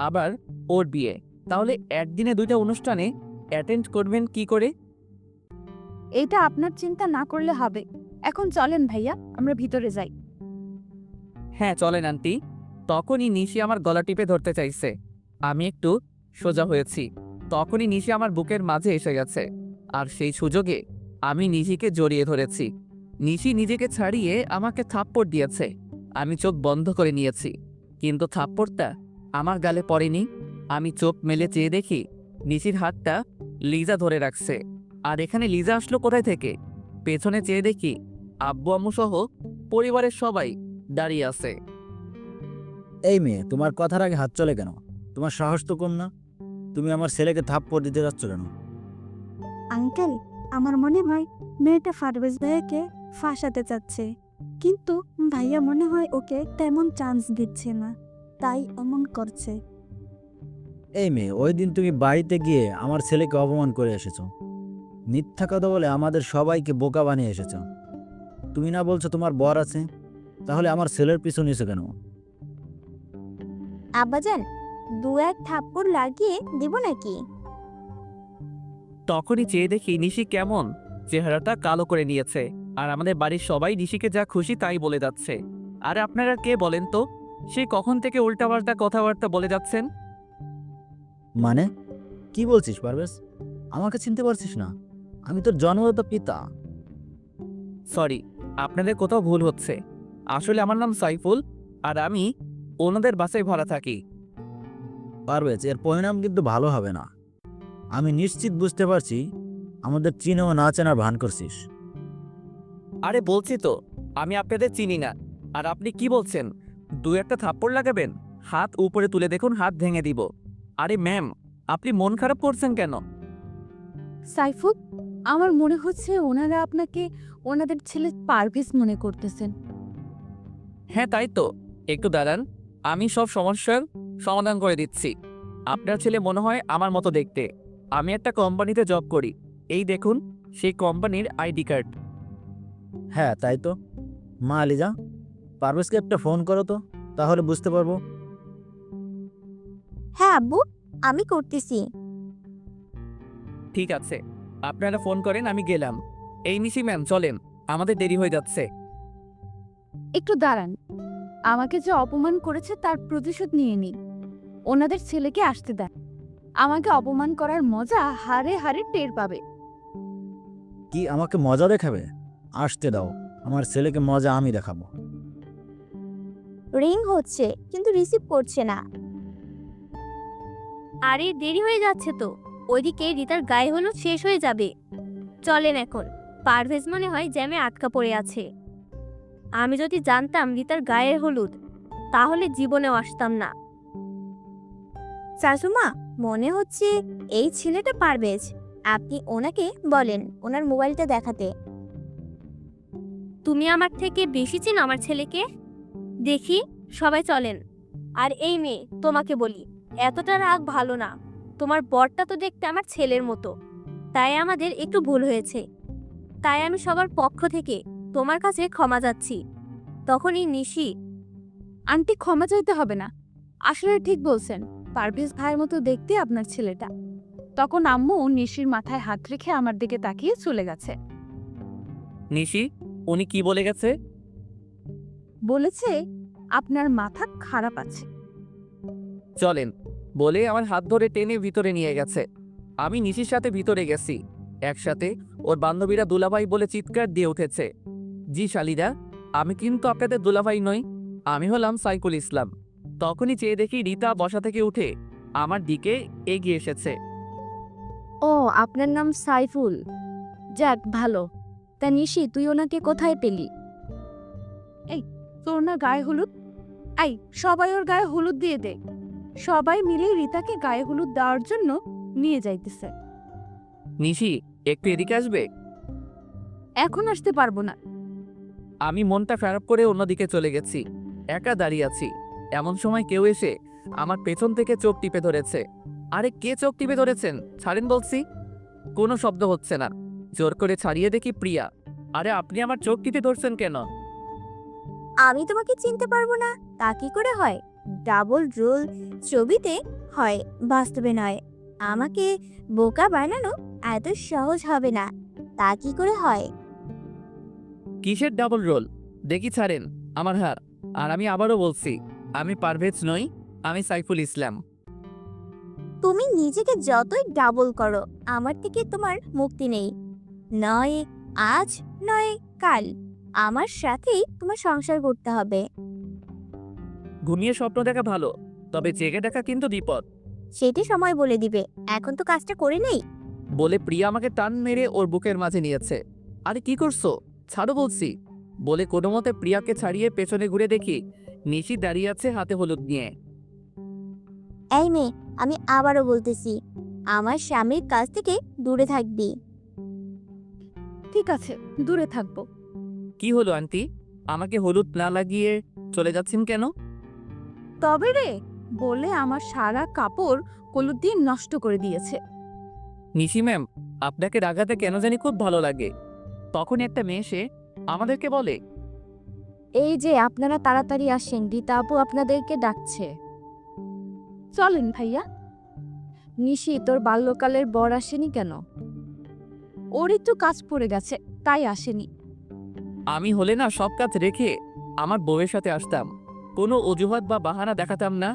আবার ওর বিয়ে, তাহলে একদিনে দুইটা অনুষ্ঠানে অ্যাটেন্ড করবেন কি করে? এইটা আপনার চিন্তা না করলে হবে। এখন চলেন ভাইয়া, আমরা ভিতরে যাই। হ্যাঁ চলেন আন্টি। তখনই নিশি আমার গলা টিপে ধরতে চাইছে। আমি একটু সোজা হয়েছি, তখনই নিশি আমার বুকের মাঝে এসে গেছে। আর সেই সুযোগে আমি নিশিকে জড়িয়ে ধরেছি। নিশি নিজেকে ছাড়িয়ে আমাকে থাপ্পড় দিয়েছে। আমি চোখ বন্ধ করে নিয়েছি, কিন্তু থাপ্পড়টা আমার গালে পড়েনি। আমি চোখ মেলে চেয়ে দেখি নিশির হাতটা লিজা ধরে রাখছে। আর এখানে লিজা আসলো কোথায় থেকে? পেছনে চেয়ে দেখি আব্বু আম্মু সহ পরিবারের সবাই দাঁড়িয়ে আছে। এই মেয়ে, তোমার কথার আগে হাত চলে কেন? তোমার সাহস তো কম না। তুমি আমার ছেলেকে থাপ্পড় দিতে যাচ্ছ কেন? আঙ্কেল, আমার মনে হয় মেয়েটা পারভেজ ভাইয়াকে ফাঁসাতে চাচ্ছে, কিন্তু ভাইয়া মনে হয় ওকে তেমন চান্স দিচ্ছে না, তাই এমন করছে। এই মেয়ে, ওই দিন তুমি বাড়িতে গিয়ে আমার ছেলেকে অপমান করে এসেছো। মিথ্যা কথা বলে আমাদের সবাইকে বোকা বানিয়ে এসেছো। তুমি না বলছো তোমার বর আছে, তাহলে আমার ছেলের পিছু নিয়েছো কেন? আব্বাজান, দু এক থাপ্পড় লাগিয়ে দিব নাকি? তখনই চেয়ে দেখি নিশি কেমন চেহারাটা কালো করে নিয়েছে, আর আমাদের বাড়ির সবাই নিশিকে যা খুশি তাই বলে যাচ্ছে। আর আপনারা কে বলেন তো, সে কখন থেকে উল্টাপাল্টা কথাবার্তা বলে যাচ্ছেন? মানে কি বলছিস পারভেজ? আমাকে চিনতে পারছিস না? আমি তোর জন্মদাতা পিতা। সরি, আপনাদের কোথাও ভুল হচ্ছে। আসলে আমার নাম সাইফুল, আর আমি ওনাদের বাসায় ভাড়া থাকি। পারভেজ, এর পরিণাম কিন্তু ভালো হবে না। আমি নিশ্চিত বুঝতে পারছি আমাদের চিনেও না চেনার ভান করছিস। আরে বলছি তো, আমি আপনাদের চিনি না। আর আপনি কি বলছেন দু একটা থাপ্পড় লাগাবেন? হাত উপরে তুলে দেখুন, হাত ভেঙে দিব। আরে ম্যাম, আপনি মন খারাপ করছেন কেন? সাইফুল, আমার মনে হচ্ছে ওনারা আপনাকে ওনাদের ছেলে পারভেজ মনে করতেছেন। হ্যাঁ তাই তো, একটু দাঁড়ান, আমি সব সমস্যার সমাধান করে দিচ্ছি। আপনার ছেলে মনে হয় আমার মতো দেখতে। আমি একটা কোম্পানিতে জব করি, এই দেখুন সেই কোম্পানির আইডি কার্ড। হ্যাঁ তাই তো। মা আলিজা, পারভেজকে একটা ফোন করো তো, তাহলে বুঝতে পারবো। হ্যাঁ আব্বু, আমি করতেছি। ঠিক আছে, আপনারা ফোন করেন, আমি গেলাম। এই নিশি ম্যাম চলেন, আমাদের দেরি হয়ে যাচ্ছে। একটু দাঁড়ান, আমাকে যে অপমান করেছে তার প্রতিশোধ নিয়ে নিই। ওনাদের ছেলেকে আসতে দেন, আমাকে অপমান করার মজা হারে হারে টের পাবে। কি আমাকে মজা দেখাবে? আসতে দাও, আমার ছেলেকে মজা আমি দেখাবো। রিং হচ্ছে কিন্তু রিসিভ করছে না। আরে দেরি হয়ে যাচ্ছে তো, ওইদিকে রিতার গায়ে হলুদ শেষ হয়ে যাবে। চলেন এখন, পারভেজ মনে হয় জ্যামে আটকা পড়ে আছে। আমি যদি জানতাম রিতার গায়ে হলুদ, তাহলে জীবনেও আসতাম না। শাশুমা, মনে হচ্ছে এই ছেলেটা পারভেজ। আপনি ওনাকে বলেন ওনার মোবাইলটা দেখাতে। তুমি আমার থেকে বেশি চেনো আমার ছেলেকে। দেখি, সবাই চলেন। আর এই মেয়ে, তোমাকে বলি, এতটা রাগ ভালো না। তোমার বরটা তো দেখতে আমার ছেলের মতো, তাই আমাদের একটু ভুল হয়েছে। তাই আমি সবার পক্ষ থেকে তোমার কাছে ক্ষমা চাচ্ছি। তখনই নিশি, আন্টি, ক্ষমা চাইতে হবে না, আসলে ঠিক বলছেন, পারভেজ ভাইয়ের মতো দেখতে আপনার ছেলেটা। তখন আম্মু নিশির মাথায় হাত রেখে আমার দিকে তাকিয়ে চলে গেছে। নিশি, উনি কি বলে গেছে? বলেছে আপনার মাথা খারাপ আছে। চলেন বলে আমার হাত ধরে টেনে ভিতরে নিয়ে গেছে। আমি নিশির সাথে ভিতরে গেছি, একসাথে ওর বান্ধবীরা দুলাভাই বলে চিৎকার দিয়ে উঠেছে। জি শালিদা, আমি কিন্তু আপনাদের দুলাভাই নই, আমি হলাম সাইফুল ইসলাম। তখনই চেয়ে দেখি রিতা বসা থেকে উঠে আমার দিকে এগিয়ে এসেছে। ও, আপনার নাম সাইফুল, যাক ভালো। তা নিশি, তুই ওনাকে কোথায় পেলি? এই, তোর না গায়ে হলুদ? এই, সবাই ওর গায়ে হলুদ দিয়ে দে। সবাই মিলে রিতাকে গায়ে হলুদ দেওয়ার জন্য নিয়ে যাইতেছে। নিশি, একটু এদিকে আসবে? এখন আসতে পারবো না। আমি মনটা খারাপ করে অন্যদিকে চলে গেছি, একা দাঁড়িয়ে আছি। এমন সময় কেউ এসে আমার পেছন থেকে চোখ টিপে ধরেছে। আরে কে চোখ টিপে ধরেছেন? ছাড়েন বলছি। কোনো শব্দ হচ্ছে না। জোর করে ছাড়িয়ে দেখি প্রিয়া। আরে আপনি আমার চোখ টিপে ধরছেন কেন? আমি তোমাকে চিনতে পারবো না তা কি করে হয়? ডাবল রোল ছবিতে হয়, বাস্তবে নয়। আমাকে বোকা বানানো এত সহজ হবে না, তা কি করে হয়? কিসের ডাবল রোল? দেখি ছাড়েন আমার হার। আর আমি আবারও বলছি, আমি পারভেজ নই, আমি সাইফুল ইসলাম। তুমি নিজেকে যতই ডাবল করো, আমার থেকে তোমার মুক্তি নেই। নয় আজ, নয় কাল, আমার সাথেই তোমার সংসার করতে হবে। ঘুমিয়ে স্বপ্ন দেখা ভালো, তবে জেগে দেখা কিন্তু বিপদ। সেটি সময় বলে দিবে, এখন তো কাজটা করে নেই। বলে প্রিয়া আমাকে টান মেরে ওর বুকের মাঝে নিয়েছে। আরে কি করছো? ছাড়ো বলছি। বলে কোনো মতে প্রিয়াকে ছাড়িয়ে পেছনে ঘুরে দেখি নিশি দাঁড়িয়ে আছে হাতে হলুদ নিয়ে। এই মেয়ে, আমি আবারও বলতেছি, আমার স্বামীর কাছ থেকে দূরে থাকবি। ঠিক আছে, দূরে থাকবো। কি হলো আন্টি, আমাকে হলুদ না লাগিয়ে চলে যাচ্ছেন কেন? তবে রে, বলে আমার সারা কাপড় হলুদ দিয়ে নষ্ট করে দিয়েছে। নিশি ম্যাম, আপনাকে রাগাতে কেন জানি খুব ভালো লাগে। তখন একটা মেয়ে এসে আমাদেরকে বলে, এই যে আপনারা তাড়াতাড়ি আসেন, রীতা আপু আপনাদেরকে ডাকছে। চলেন ভাইয়া। নিশি, তোর বাল্যকালের বর আসেনি কেন? ওর একটু কাজ পড়ে গেছে, তাই আসেনি। আমি হলে না সব কাজ রেখে আমার বউয়ের সাথে আসতাম, কোনো অজুহাত বা বাহানা দেখাতাম না।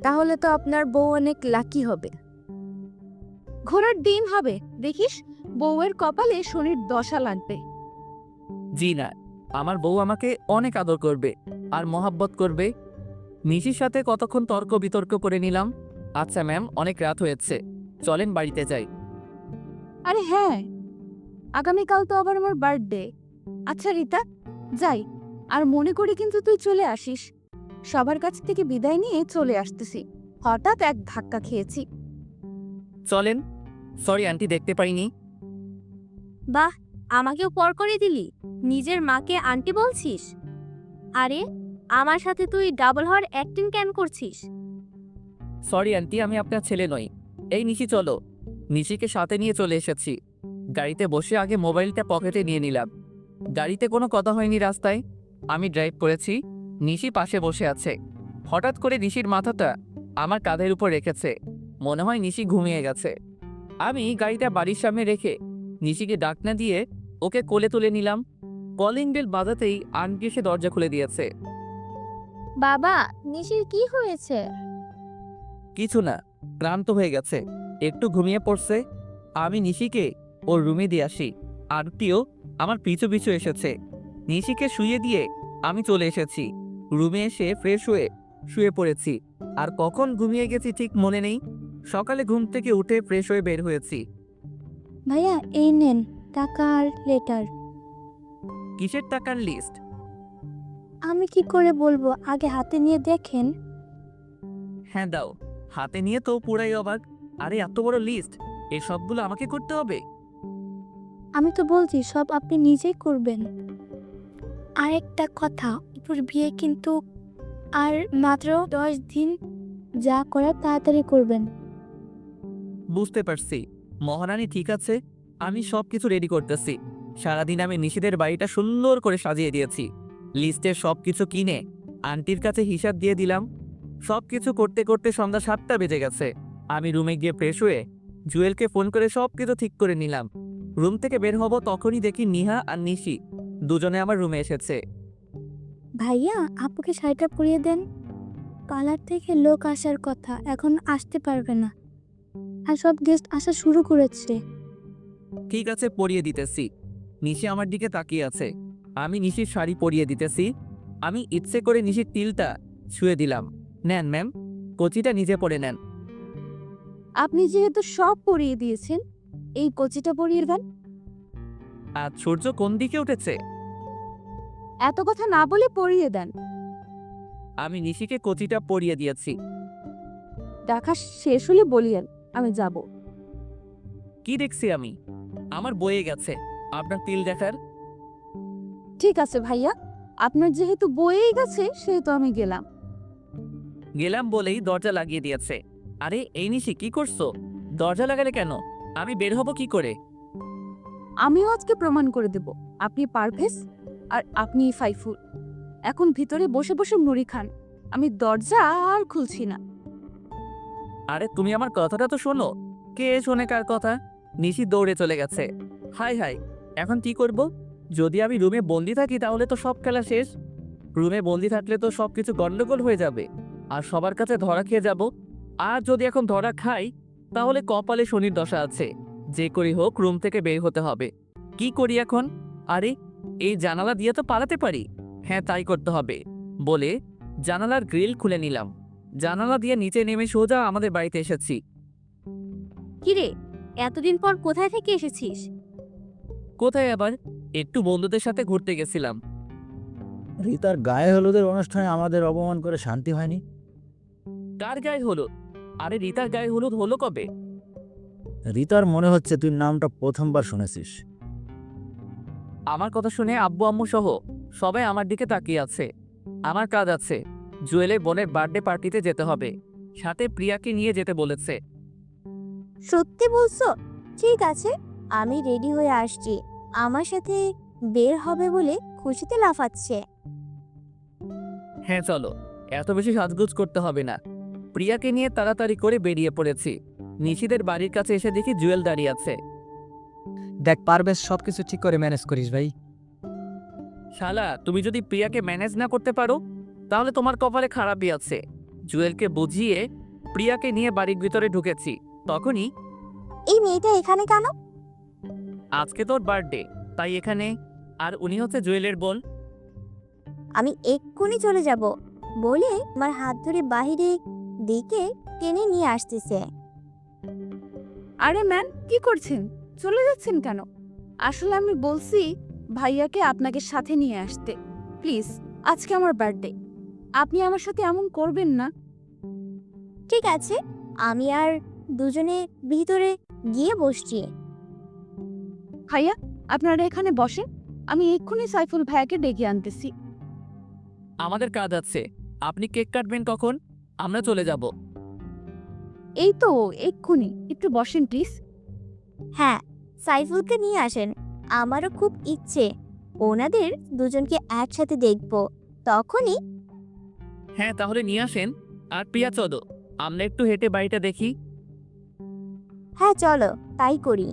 তাহলে তো আপনার বউ অনেক লাকি হবে। ঘোড়ার ডিম হবে, দেখিস বউয়ের কপালে শনির দশা লাগবে। জি না, আমার বউ আমাকে অনেক আদর করবে আর মহাব্বত করবে। নিশির সাথে কতক্ষণ তর্ক বিতর্ক করে নিলাম। আচ্ছা ম্যাম, অনেক রাত হয়েছে, চলেন বাড়িতে যাই। আরে হ্যাঁ, আগামীকাল তো আবার আমার বার্থডে। আচ্ছা রীতা, যাই। আর মনে করি কিন্তু তুই চলে আসিস। সবার কাছ থেকে বিদায় নিয়ে চলে আসতেছি, হঠাৎ এক ধাক্কা খেয়েছি। চলেন। সরি আন্টি, দেখতে পাইনি। বাহ, আমাকেও পর করে দিলি, নিজের মাকে আন্টি বলছিস। আরে, আমার সাথে তুই ডাবল হওয়ার অ্যাক্টিং কেন করছিস? সরি আন্টি, আমি আপনার ছেলে নই। এই নিশি চলো। নিশিকে সাথে নিয়ে চলে এসেছি। গাড়িতে বসে আগে মোবাইলটা পকেটে নিয়ে নিলাম। গাড়িতে কোনো কথা হয়নি রাস্তায়। আমি ড্রাইভ করেছি, নিশি পাশে বসে আছে। হঠাৎ করে নিশির মাথাটা আমার কাঁধের উপর রেখেছে, মনে হয় নিশি ঘুমিয়ে গেছে। আমি গাড়িটা বাড়ির সামনে রেখে নিশিকে ডাক না দিয়ে ওকে কোলে তুলে নিলাম। কলিং বেল বাজাতেই আন্টি এসে দরজা খুলে দিয়েছে। বাবা, নিশির কি হয়েছে? কিছু না, ক্লান্ত হয়ে গেছে, একটু ঘুমিয়ে পড়ছে। আমি নিশিকে ওর রুমে দিয়ে আসি। আন্টিও আমার পিছু পিছু এসেছে। নিশিকে শুয়ে দিয়ে আমি চলে এসেছি। রুমে এসে ফ্রেশ হয়ে শুয়ে পড়েছি। আর কখন ঘুমিয়ে গেছি ঠিক মনে নেই। সকালে ঘুম থেকে উঠে ফ্রেশ হয়ে বের হয়েছি। ভাইয়া, এই নেন টাকা আর লেটার। কিসের টাকার লিস্ট? আমি কি করে বলবো, আগে হাতে নিয়ে দেখেন। হ্যাঁ দাও। হাতে নিয়ে তো পুরাই অবাক। আরে এত বড় লিস্ট, এই সবগুলো আমাকে করতে হবে? আমি তো বলছি সব আপনি নিজেই করবেন। আরেকটা কথা, তোর বিয়ে কিন্তু আর মাত্র 10 দিন, যা করার তাড়াতাড়ি করবেন। বুঝতে পারছি মহারানী, ঠিক আছে, আমি সব কিছু রেডি করতেছি। সারাদিন আমি নিশিদের বাড়িটা সুন্দর করে সাজিয়ে দিয়েছি। লিস্টের সব কিছু কিনে আন্টির কাছে হিসাব দিয়ে দিলাম। সব কিছু করতে করতে সন্ধ্যা 7টা বেজে গেছে। আমি রুমে গিয়ে ফ্রেশ হয়ে জুয়েলকে ফোন করে সব কিছু ঠিক করে নিলাম। রুম থেকে বের হব তখনই দেখি নিহা আর নিশি দুজনে আমার রুমে এসেছে। ভাইয়া, আপুকে শাড়িটা পরিয়ে দেন। পার্লার থেকে লোক আসার কথা, এখন আসতে পারবে না। আর সব গেস্ট আসা শুরু করেছে। ঠিক আছে, পরিয়ে দিতেছি। নিশি আমার দিকে তাকিয়ে আছে। আমি নিশির শাড়ি পরিয়ে দিতেছি। আমি ইচ্ছে করে নিশির তিলটা ছুঁয়ে দিলাম। নেন ম্যাম, কচিটা নিজে পরে নেন। আপনি যেহেতু সব পরিয়ে দিয়েছেন, এই কচিটা পরিয়ে দেন। আর সূর্য কোন দিকে উঠেছে? এত কথা না বলে পরিয়ে দেন। আমি নিশিকে কচিটা পরিয়ে দিয়েছি। দেখা শেষ হলে বলিয়েন, আমি যাব। কি দেখছি আমি? আমার বয়ে গেছে আপনার তিল দেখার। ঠিক আছে ভাইয়া, আপনার যেহেতু বয়েই গেছে সেহেতু আমি গেলাম। গেলাম বলেই দরজা লাগিয়ে দিয়েছে। আরে এই নিশি, কি করছো? দরজা লাগালে কেন? আমি বের হব কি করে? আমিও আজকে প্রমাণ করে দেব আপনি পারভেজ আর আপনি ফাইফুল। এখন ভিতরে বসে বসে মুড়ি খান, আমি দরজা আর খুলছি না। আরে তুমি আমার কথাটা তো শোনো। কে শোনে কার কথা? নিশি দৌড়ে চলে গেছে। হাই হাই, এখন কি করব? যদি আমি রুমে বন্দি থাকি তাহলে তো সব খেলা শেষ। রুমে বন্দি থাকলে তো সবকিছু গন্ডগোল হয়ে যাবে আর সবার কাছে ধরা খেয়ে যাব। আর যদি এখন ধরা খাই তাহলে কপালে শনির দশা আছে। যে করি হোক রুম থেকে বের হতে হবে। কি করি এখন? আরে এই জানালা দিয়ে তো পালাতে পারি। হ্যাঁ, তাই করতে হবে বলে জানালার গ্রিল খুলে নিলাম। জানালা দিয়ে নিচে নেমে সোজা আমাদের বাড়িতে এসেছি। কিরে, এতদিন পর কোথায় থেকে এসেছিস? কোথায় আবার? একটু বন্ধুদের সাথে ঘুরতে গেছিলাম। রিতার গায়ে হলুদের অনুষ্ঠানে আমাদের অপমান করে শান্তি হয়নি। কার গায়ে হলুদ? আরে রিতার গায়ে হলুদ হলো কবে? রিতার মনে হচ্ছে তুই নামটা প্রথমবার শুনেছিস। আমার কথা শুনে আব্বু আম্মু সহ সবাই আমার দিকে তাকিয়ে আছে। আমার কাজ আছে, জুয়েলের বোনের বার্থডে পার্টিতে যেতে হবে, সাথে প্রিয়াকে নিয়ে যেতে বলেছে। সত্যি বলছো? ঠিক আছে, আমি রেডি হয়ে আসছি। আমার সাথে বের হবে বলে খুশিতে লাফাচ্ছে। হ্যাঁ চলো, এত বেশি সাজগোজ করতে হবে না। প্রিয়াকে নিয়ে তাড়াতাড়ি করে বেরিয়ে পড়েছি। নিশিদের বাড়ির কাছে এসে দেখি জুয়েল দাঁড়িয়ে আছে। দেখ পারভেজ, সব কিছু ঠিক করে ম্যানেজ করিস ভাই। শালা, তুমি যদি প্রিয়াকে ম্যানেজ না করতে পারো তাহলে তোমার কপালে খারাপই আছে। জুয়েলকে বুঝিয়ে প্রিয়াকে নিয়ে বাড়ির ভিতরে ঢুকেছি। তখনই, এই মেয়েটা এখানে কেন? আজকে তোর বার্থডে, তাই এখানে। আর উনি হচ্ছে জুয়েলের বোন। আমি এক্ষুনি চলে যাব বলে আমার হাত ধরে বাহিরে দিকে টেনে নিয়ে আসতেছে। আরে ম্যান, কি করছেন? চলে যাচ্ছেন কেন? আসলে আমি বলছি ভাইয়াকে আপনাকে সাথে নিয়ে আসতে। প্লিজ, আজকে আমার বার্থডে, আপনি আমার সাথে এমন করবেন না। ঠিক আছে, আমি আর দুজনে ভিতরে গিয়ে বসছি। ভাইয়া, আপনারা এখানে বসেন, আমি এক্ষুনি সাইফুল ভাইয়াকে ডেকে আনতেছি। আমাদের কাজ আছে, আপনি কেক কাটবেন কখন? আমরা চলে যাব। এই তো এক্ষুনি, একটু বসেন প্লিজ। হ্যাঁ, সাইফুলকে নিয়ে আসেন। আমারও খুব ইচ্ছে ওনাদের দুজনকে একসাথে দেখব। তখনই হ্যাঁ তাহলে নিয়ে আসেন। আর প্রিয়া চলো, আমরা একটু হেঁটে বাড়িটা দেখি। হ্যাঁ চলো, তাই করি।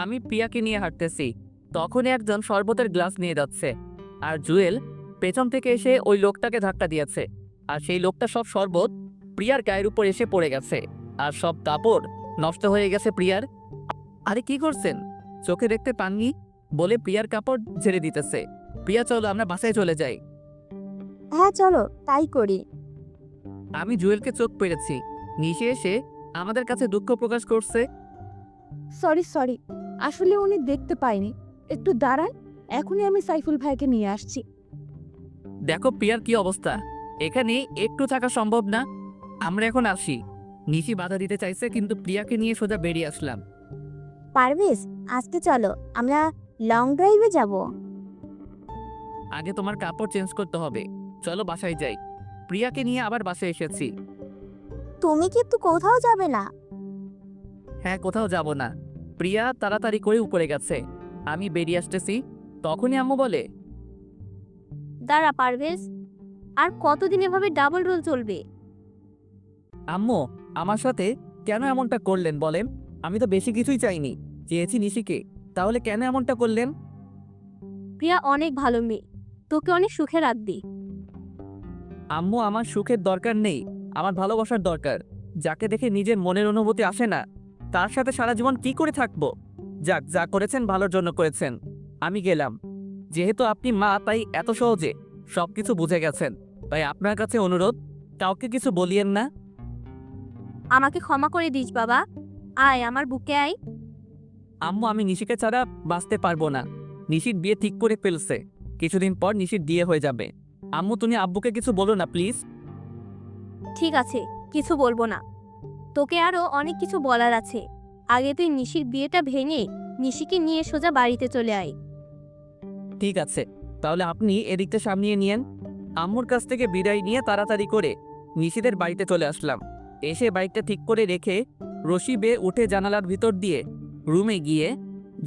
আমি প্রিয়াকে নিয়ে হাঁটতেছি, তখনই একজন শরবতের গ্লাস নিয়ে যাচ্ছে। আর জুয়েল পেছন থেকে এসে ওই লোকটাকে ধাক্কা দিয়েছে। আর সেই লোকটা সব শরবত প্রিয়ার গায়ের উপর এসে পড়ে গেছে। আর সব কাপড় নষ্ট হয়ে গেছে প্রিয়ার। আরে কি করছেন? চোখে দেখতে পাননি বলে প্রিয়ার কাপড় ঝেড়ে দিতেছে। প্রিয়া চলো, আমরা বাসায় চলে যাই। হ্যাঁ চলো, তাই করি। আমি জুয়েলকে চোখ পেরেছি। নিশে এসে আমাদের কাছে দুঃখ প্রকাশ করছে। সরি, আসলে উনি দেখতে পাইনি। একটু দাঁড়ান, এখনই আমি সাইফুল ভাইকে নিয়ে আসছি। দেখো প্রিয়ার কি অবস্থা, এখানে একটু থাকা সম্ভব না। আমরা এখন আসি। নিশি বাধা দিতে চাইছে, কিন্তু প্রিয়াকে নিয়ে সোজা বেরিয়ে আসলাম। পারভেজ, আজকে চলো আমরা লং ড্রাইভে যাব। আগে তোমার কাপড় চেঞ্জ করতে হবে, চলো বাসায় যাই। প্রিয়াকে নিয়ে আবার বাসায় এসেছি। তুমি কিন্তু কোথাও যাবে না? হ্যাঁ, কোথাও যাব না। প্রিয়া তাড়াতাড়ি করে উপরে গেছে, আমি বেরিয়ে আসতেছি। তখনই আম্মু বলে, দাঁড়া পারভেজ, আর কতদিন এভাবে ডাবল রোল চলবে? আম্মু আমার সাথে কেন এমনটা করলেন বলেন? আমি তো বেশি কিছুই চাইনি, চেয়েছি নিশিকে, তাহলে কেন এমনটা করলেন? প্রিয়া অনেক ভালো মেয়ে, তোকে অনেক সুখে রাখবি। আম্মু, আমার সুখের দরকার নেই, আমার ভালোবাসার দরকার। যাকে দেখে নিজের মনের অনুভূতি আসে না, তার সাথে সারা জীবন কি করে থাকবো? যাক, যা করেছেন ভালোর জন্য করেছেন। আমি গেলাম। যেহেতু আপনি মা, তাই এত সহজে সবকিছু বুঝে গেছেন। তাই আপনার কাছে অনুরোধ, কাউকে কিছু বলিয়েন না। আমাকে ক্ষমা করে দিস বাবা, আয় আমার বুকে আয়। আম্মু, আমি নিশিকে ছাড়া বাঁচতে পারবো না। নিশির বিয়ে ঠিক করে ফেলছে, কিছুদিন পর নিশির বিয়ে হয়ে যাবে। আম্মু, তুমি আব্বুকে কিছু বলো না প্লিজ। ঠিক আছে, কিছু বলবো না। তোকে আরো অনেক কিছু বলার আছে। আগে তুই নিশির বিয়েটা ভেঙে নিশিকে নিয়ে সোজা বাড়িতে চলে আয়। ঠিক আছে, তাহলে আপনি এদিকটা সামলিয়ে নিয়েন। আম্মুর কাছ থেকে বিদায় নিয়ে তাড়াতাড়ি করে নিশিদের বাড়িতে চলে আসলাম। এসে বাইকটা ঠিক করে রেখে রশি বেয়ে উঠে জানালার ভিতর দিয়ে রুমে গিয়ে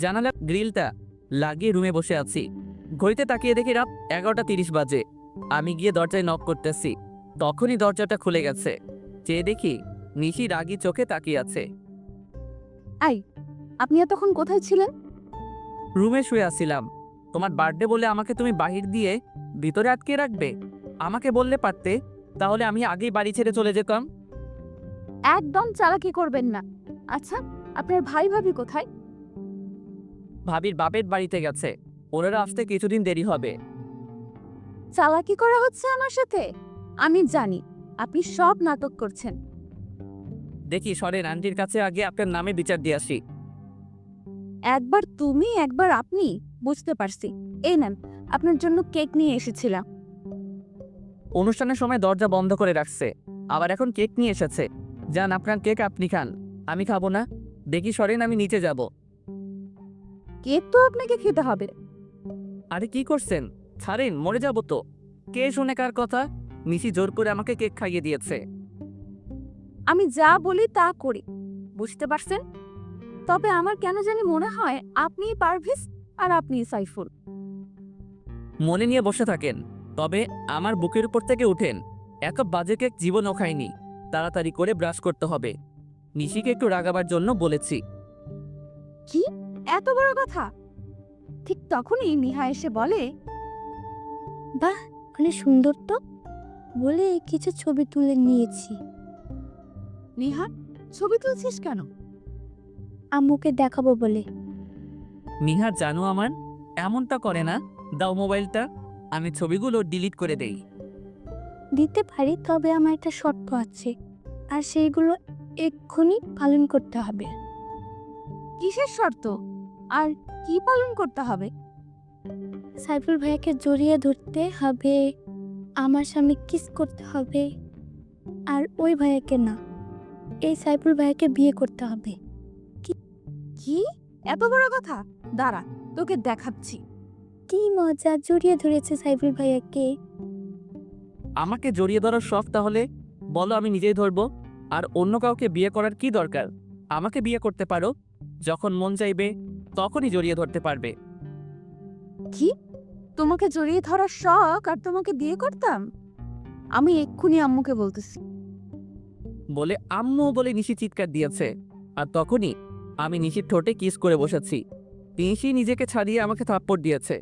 জানালার গ্রিলটা লাগিয়ে রুমে বসে আছি। ঘড়িতে তাকিয়ে দেখি রাত 11:30 বাজে। আমি গিয়ে দরজায় নক করতেছি, তখনই দরজাটা খুলে গেছে। চেয়ে দেখি নিশি রাগী চোখে তাকিয়ে আছে। আপনি এতক্ষণ কোথায় ছিলেন? রুমে শুয়ে আছিলাম। তোমার বার্থডে বলে আমাকে তুমি বাহির দিয়ে ভিতরে আটকে রাখবে? আমাকে বললে পারতে, তাহলে আমি আগেই বাড়ি ছেড়ে চলে যেতাম। একদম চালাকি করবেন না। আচ্ছা, আপনার ভাই ভাবি কোথায়? ভাবির বাপের বাড়িতে গেছে, ওনারা আসতে কিছুদিন দেরি হবে। চালাকি করা হচ্ছে আমার সাথে? আমি জানি আপনি সব নাটক করছেন। দেখি সরেন, আন্টির কাছে আগে আপনার নামে বিচার দিয়ে আসি। একবার তুমি একবার আপনি, বুঝতে পারছি। এই নেন, আপনার জন্য কেক নিয়ে এসেছিলাম। অনুষ্ঠানের সময় দরজা বন্ধ করে রাখছে, আবার এখন কেক নিয়ে এসেছে। যান, আপনার কেক আপনি খান, আমি খাবো না। দেখি সরেন, আমি নিচে যাব। কেক তো আপনাকে খেতে হবে। আরে কি করছেন? ছাড়েন, মরে যাব তো। কে শুনে কার কথা? নিশি জোর করে আমাকে কেক খাইয়ে দিয়েছে। আমি যা বলি তা করি, বুঝতে পারছেন? তবে আমার কেন জানি মনে হয় আপনিই পারভেজ আর আপনিই সাইফুল। মনে নিয়ে বসে থাকেন, তবে আমার বুকের উপর থেকে উঠেন। এত বাজে কেক জীবনও খাইনি। তাড়াতাড়ি করে ব্রাশ করতে হবে। নিশিকে একটু রাগাবার জন্য বলেছি। কি এত বড় কথা? ঠিক তখনই নিহা এসে বলে, বাহ, অনেক সুন্দর তো, বলে কিছু ছবি তুলে নিয়েছি। নিহা ছবি তুলছিস কেন? আম্মুকে দেখাবো বলে। নিহা জানো আমার এমনটা করে না। দাও মোবাইলটা, আমি ছবিগুলো ডিলিট করে দেই। দিতে পারি, তবে আমার একটা শর্ত আছে, আর সেইগুলো এক্ষুনি পালন করতে হবে। কিসের শর্ত আর কি পালন করতে হবে? সাইফুল ভাইয়াকে জড়িয়ে ধরতে হবে, আমার সামনে কিস করতে হবে, আর ওই ভাইয়াকে না, এই সাইফুল ভাইয়াকে বিয়ে করতে হবে। কি এত বড় কথা? দাঁড়া, তোকে দেখাচ্ছি। কি মজা, জড়িয়ে ধরেছে সাইফুল ভাইয়াকে। আমাকে জড়িয়ে ধরার শখ তাহলে বলো, আমি নিজেই ধরবো। আর অন্য কাউকে বিয়ে করার কি দরকার? আমাকে বিয়ে করতে পারো, যখন মন চাইবে তখনই জড়িয়ে ধরতে পারবে। কি তোমাকে জড়িয়ে ধরার শখ আর তোমাকে বিয়ে করতাম? আমি এক্ষুনি আম্মুকে বলতেছি। বলে আম্মু বলে নিশি চিৎকার দিয়েছে। আর তখনই আমি নিশির ঠোঁটে কিস করে বসেছি। নিশি নিজেকে ছাড়িয়ে আমাকে থাপ্পড় দিয়েছে।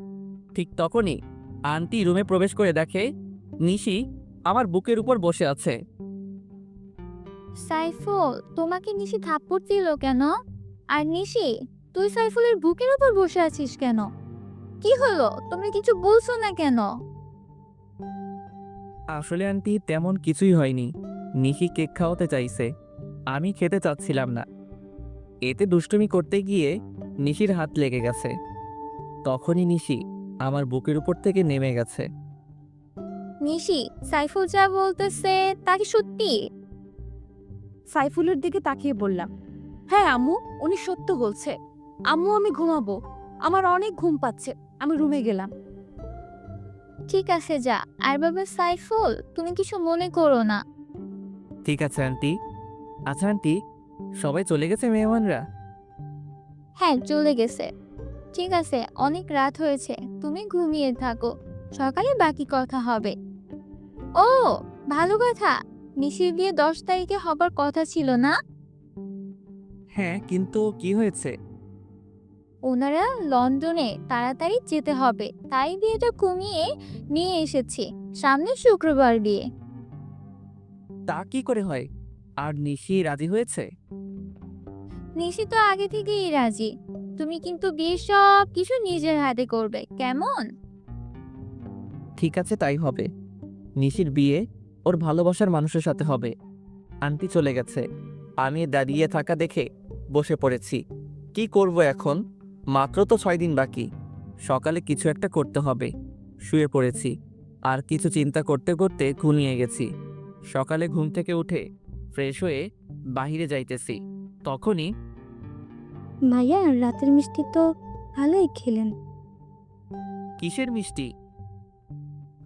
ঠিক তখনই আন্টি রুমে প্রবেশ করে দেখে নিশি আমার বুকের উপর বসে আছে। সাইফুল, তোমাকে নিশি থাপ্পড় দিল কেন? আর নিশি, তুই সাইফুলের বুকের উপর বসে আছিস কেন? কি হলো, তুমি কিছু বলছো না কেন? আসলে আন্টি তেমন কিছুই হয়নি। নিশি কেক খাওয়াতে চাইছে, আমি খেতে চাচ্ছিলাম না। এতে দুষ্টুমি করতে গিয়ে নিশির হাত লেগে গেছে। তখনই নিশি আমার বুকের উপর থেকে নেমে গেছে। নিশি, সাইফুল যা বলতেছে তা কি সত্যি? সাইফুলের দিকে তাকিয়ে বললাম, হ্যাঁ আম্মু, উনি সত্য বলছে। আম্মু আমি ঘুমাবো, আমার অনেক ঘুম পাচ্ছে, আমি রুমে গেলাম। ঠিক আছে যা। আর বাবা সাইফুল, তুমি কিছু মনে করো না। ঠিক আছে আন্টি। আচ্ছা আন্টি, সবাই চলে গেছে মেহমানরা? হ্যাঁ, চলে গেছে। ঠিক আছে, অনেক রাত হয়েছে, তুমি ঘুমিয়ে থাকো, সকালে বাকি কথা হবে। ও, ভালো কথা, নিশির বিয়ে 10 তারিখে হবার কথা ছিল না? হ্যাঁ, কিন্তু কি হয়েছে? ওনারা লন্ডনে তাড়াতাড়ি যেতে হবে, তাই বিয়েটা কমিয়ে নিয়ে এসেছি। সামনে শুক্রবার বিয়ে। তা কি করে হয়? আর নিশি রাজি হয়েছে? নিশি তো আগে থেকেই রাজি। তুমি কিন্তু বিয়ে সব কিছু নিজের হাতে করবে, কেমন? ঠিক আছে, তাই হবে। নিশির বিয়ে ওর ভালোবাসার মানুষের সাথে হবে। আন্টি চলে গেছে, আমি দাঁড়িয়ে থাকা দেখে বসে পড়েছি। কি করব এখন? মাত্র তো 6 দিন বাকি। সকালে কিছু একটা করতে হবে। শুয়ে পড়েছি, আর কিছু চিন্তা করতে করতে ঘুমিয়ে গেছি। সকালে ঘুম থেকে উঠে ফ্রেশ হয়ে বাইরে যাইতেছি, তখনই ভাইয়া, রাতের মিষ্টি তো ভালোই খেলেন। কিসের মিষ্টি?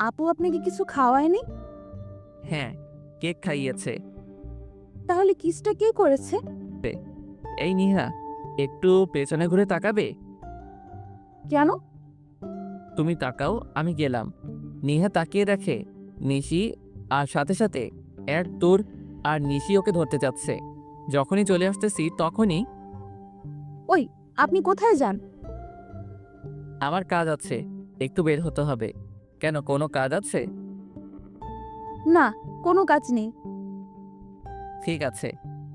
আপু আপনাকে কিছু খাওয়ায়নি? হ্যাঁ, কেক খাইয়েছে। তাহলে কিসটা কে করেছে? এই নিহা, একটু পেছনে ঘুরে তাকাবে? কেন? তুমি তাকাও, আমি গেলাম। নিহা তাকিয়ে দেখে নিশি, আর সাথে সাথে এক দূর, আর নিশি ওকে ধরতে যাচ্ছে। যখনই চলে আসতেছি তখনই, ওই, আপনি কোথায় যান? আমার কাজ আছে, একটু বের হতে হবে। কেন, কোনো কাজ আছে? না, কোনো কাজ নেই। ঠিক আছে,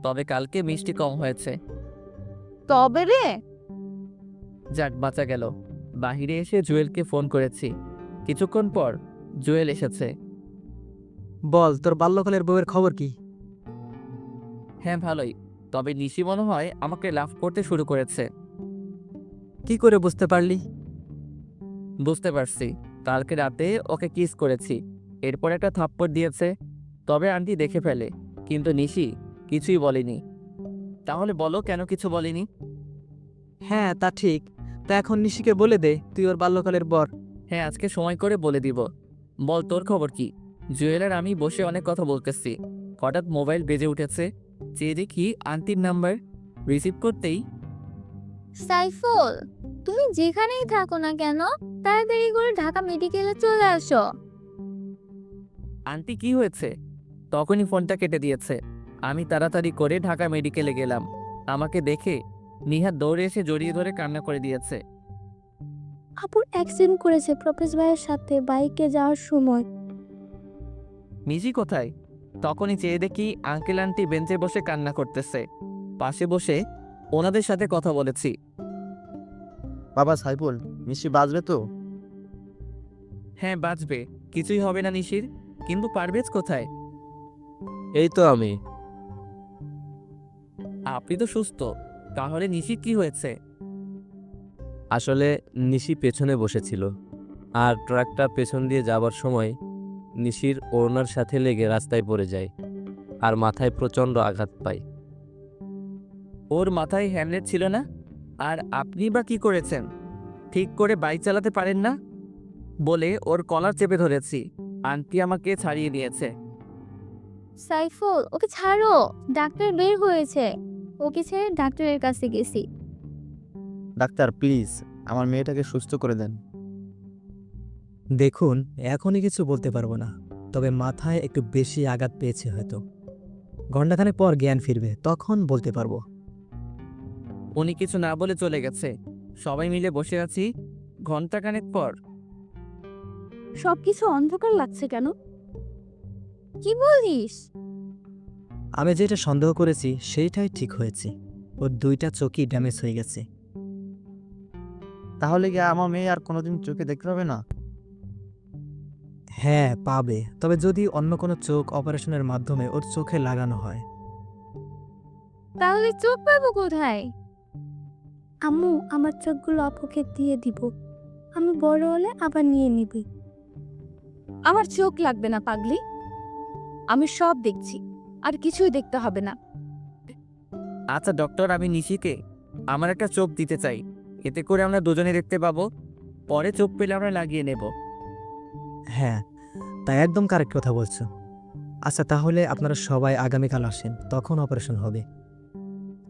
তবে কালকে মিষ্টি কম হয়েছে। তবে রে, যাক, বাঁচা গেল। বাহিরে এসে জুয়েলকে ফোন করেছি। কিছুক্ষণ পর জুয়েল এসেছে। বল, তোর বাল্যকালের বউয়ের খবর কি? হ্যাঁ, ভালোই। তবে নিশি মনে হয় আমাকে লাভ করতে শুরু করেছে। কি করে বুঝতে পারলি? বুঝতে পারছি, কালকে রাতে ওকে কিস করেছি, এরপর একটা থাপ্পড় দিয়েছে। তবে আন্টি দেখে ফেলে, কিন্তু নিশি কিছুই বলেনি। তাহলে বলো কেন কিছু বলেনি? হ্যাঁ, তা ঠিক। তা এখন নিশিকে বলে দে তুই ওর বাল্যকালের বর। হ্যাঁ, আজকে সময় করে বলে দিব। বল তোর খবর কি? জুয়েল আর আমি বসে অনেক কথা বলতেছি, হঠাৎ মোবাইল বেজে উঠেছে। চেয়ে দেখি আন্টির নাম্বার। রিসিভ করতেই, সাইফুল, তুমি যেখানেই থাকো না কেন তাড়াতাড়ি করে ঢাকা মেডিকেলে চলে আসো। আন্টি কি হয়েছে? তখনই ফোনটা কেটে দিয়েছে। আমি তাড়াতাড়ি করে ঢাকা মেডিকেলে গেলাম। আমাকে দেখে নিহাত দৌড়ে এসে জড়িয়ে ধরে কান্না করে দিয়েছে। আপুর অ্যাক্সিডেন্ট করেছে প্রফেস ভাইয়ের সাথে বাইকে যাওয়ার সময়। মিজি কোথায়? তখনই চেয়ে দেখি আঙ্কেল আন্টি বেঞ্চে বসে কান্না করতেছে। পাশে বসে ওনাদের সাথে কথা বলেছি। বাবা সাইফুল, নিশি বাঁচবে তো? হ্যাঁ, বাঁচবে, কিছুই হবে না নিশির। কিন্তু পারভেজ কোথায়? এই তো আমি। আপনি তো সুস্থ, তাহলে নিশির কি হয়েছে? আসলে নিশি পেছনে বসেছিল, আর ট্রাকটা পেছন দিয়ে যাবার সময় নিশির ওড়নার সাথে লেগে রাস্তায় পড়ে যায় আর মাথায় প্রচণ্ড আঘাত পায়। ওর মাথায় হ্যামলেট ছিল না? আর আপনি বা কি করেছেন? ঠিক করে বাইক চালাতে পারেন না বলে ওর কলার চেপে ধরেছি। আন্টি আমাকে ছাড়িয়ে দিয়েছে। সাইফুল, ওকে ছাড়ো, ডাক্তার বের হয়েছে। ওকে ছেড়ে ডাক্তারের কাছে গেছি। ডাক্তার প্লিজ আমার মেয়েটাকে সুস্থ করে দেন। দেখুন, এখনই কিছু বলতে পারবো না, তবে মাথায় একটু বেশি আঘাত পেয়েছে হয়তো। ঘণ্টাখানেক পর জ্ঞান ফিরবে, তখন বলতে পারবো। উনি কিছু না বলে চলে গেছে। সবাই মিলে বসে আছি। ঘন্টাখানেক পর সবকিছু অন্ধকার লাগছে কেন? কি বলিস? আমি যেটা সন্দেহ করেছি সেইটাই ঠিক হয়েছে। ওর দুইটা চোখই ড্যামেজ হয়ে গেছে। তাহলে কি আমার মেয়ে আর কোনোদিন চোখে দেখতে পাবে না? হ্যাঁ, পাবে, তবে যদি অন্য কোনো চোখ অপারেশনের মাধ্যমে ওর চোখে লাগানো হয়। তাহলে চোখ পাবো কোথায়? আম্মু, আমার চোখগুলো আপুকে দিয়ে দিব, আমি বড় হলে আবার নিয়ে নিবি। আমার চোখ লাগবে না পাগলি, আমি সব দেখছি, আর কিছুই দেখতে হবে না। আচ্ছা ডক্টর, আমি নিশিকে আমার একটা চোখ দিতে চাই, এতে করে আমরা দুজনে দেখতে পাবো। পরে চোখ পেলে আমরা লাগিয়ে নেব। হ্যাঁ, তাই একদম কারেক্ট কথা বলছো। আচ্ছা, তাহলে আপনারা সবাই আগামীকাল আসেন, তখন অপারেশন হবে।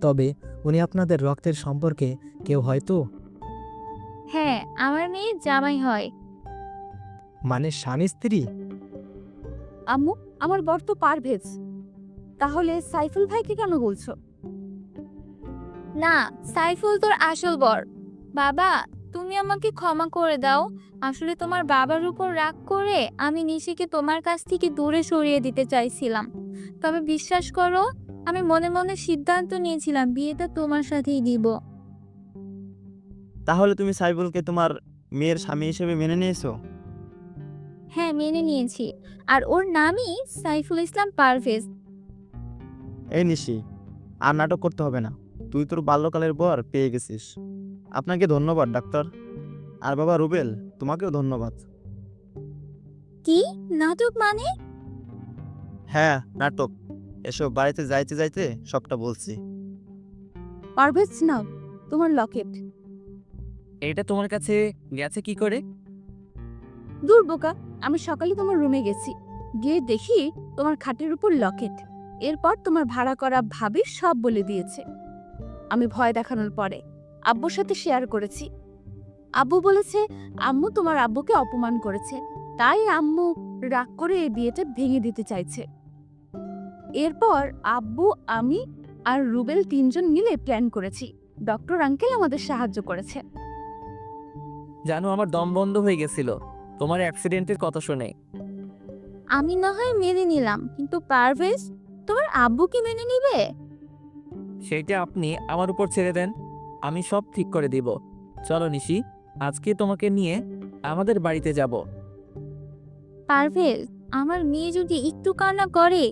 তবে উনি আপনাদের রক্তের সম্পর্কে কেউ হয়তো, হ্যাঁ, আমার মেয়ে জামাই হয়। মানে স্বামী স্ত্রী? আম্মু, আমার বর তো পারভেজ, তাহলে সাইফুল ভাইকে কেন বলছো? না, সাইফুল তোর আসল বর। বাবা, তুমি আমাকে ক্ষমা করে দাও। আসলে তোমার বাবার উপর রাগ করে আমি নিশিকে তোমার কাছ থেকে দূরে সরিয়ে দিতে চাইছিলাম। তবে বিশ্বাস করো, আমি মনে মনে সিদ্ধান্ত নিয়েছিলাম বিয়েটা তোমার সাথেই দিব। তাহলে তুমি সাইফুলকে তোমার মেয়ের স্বামী হিসেবে মেনে নিয়েছো? হ্যাঁ, মেনে নিয়েছি। আর ওর নামই সাইফুল ইসলাম পারভেজ। এই নিশি, আর নাটক করতে হবে না, তুই তোর বাল্যকালের বর পেয়ে গেছিস। আপনাকে ধন্যবাদ ডাক্তার। আর বাবা রুবেল, তোমাকেও ধন্যবাদ। কি নাটক মানে? হ্যাঁ, নাটক। এসব বাড়িতে যাইতে যাইতে সবটা বলছি। পারভেজ, নাও তোমার লকেট। এটা তোমার কাছে গেছে কি করে? দূর বোকা, আমি সকালে তোমার রুমে গেছি, গিয়ে দেখি তোমার খাটের উপর লকেট। এরপর তোমার ভাড়া করা ভাবি সব বলে দিয়েছে। আমি ভয় দেখানোর পরে আব্বুর সাথে শেয়ার করেছি। আব্বু বলেছে আম্মু তোমার আব্বুকে অপমান করেছে, তাই আম্মু রাগ করে এই বিয়েটা ভেঙে দিতে চাইছে। এরপর আব্বু, আমি আর রুবেল তিনজন মিলে প্ল্যান করেছি। ডক্টর আঙ্কেল আমাদের সাহায্য করেছে। জানো, আমার দম বন্ধ হয়ে গেছিল তোমার অ্যাক্সিডেন্টের কথা শুনে। আমি না হয় মেনে নিলাম, কিন্তু পারভেজ, তোমার আব্বু কি মেনে নিবে? সেইটা আপনি আমার উপর ছেড়ে দেন, আমি সব ঠিক করে দিব। চলো নিশি, আজকে তোমাকে নিয়ে আমাদের বাড়িতে যাব। পারভেজ, আমার মেয়ে যদি একটু কান্না করে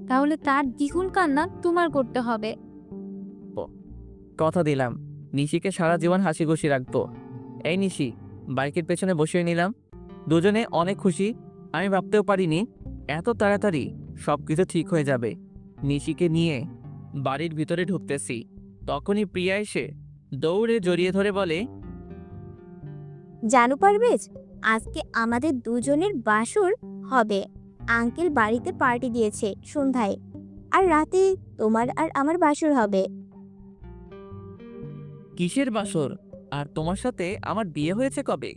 তাহলে তার দ্বিগুণ কান্না তোমার করতে হবে। কথা দিলাম, নিশিকে সারা জীবন হাসি খুশি রাখবো। এই নিশি, বাইকের পেছনে বসিয়ে নিলাম। দুজনে অনেক খুশি। আমি ভাবতেও পারিনি এত তাড়াতাড়ি সব কিছু ঠিক হয়ে যাবে। নিশিকে নিয়ে বাড়ির ভিতরে ঢুকতেছি, তখনই প্রিয়া এসে দৌড়ে জড়িয়ে ধরে বলে, জানু পারভেজ, আজকে আমাদের দুজনের বাসর হবে। আঙ্কেল বাড়িতে পার্টি দিয়েছে সন্ধ্যায়, আর রাতে তোমার আর আমার বাসর হবে। কিসের বাসর? আর তোমার সাথে আমার বিয়ে হয়েছে কবে?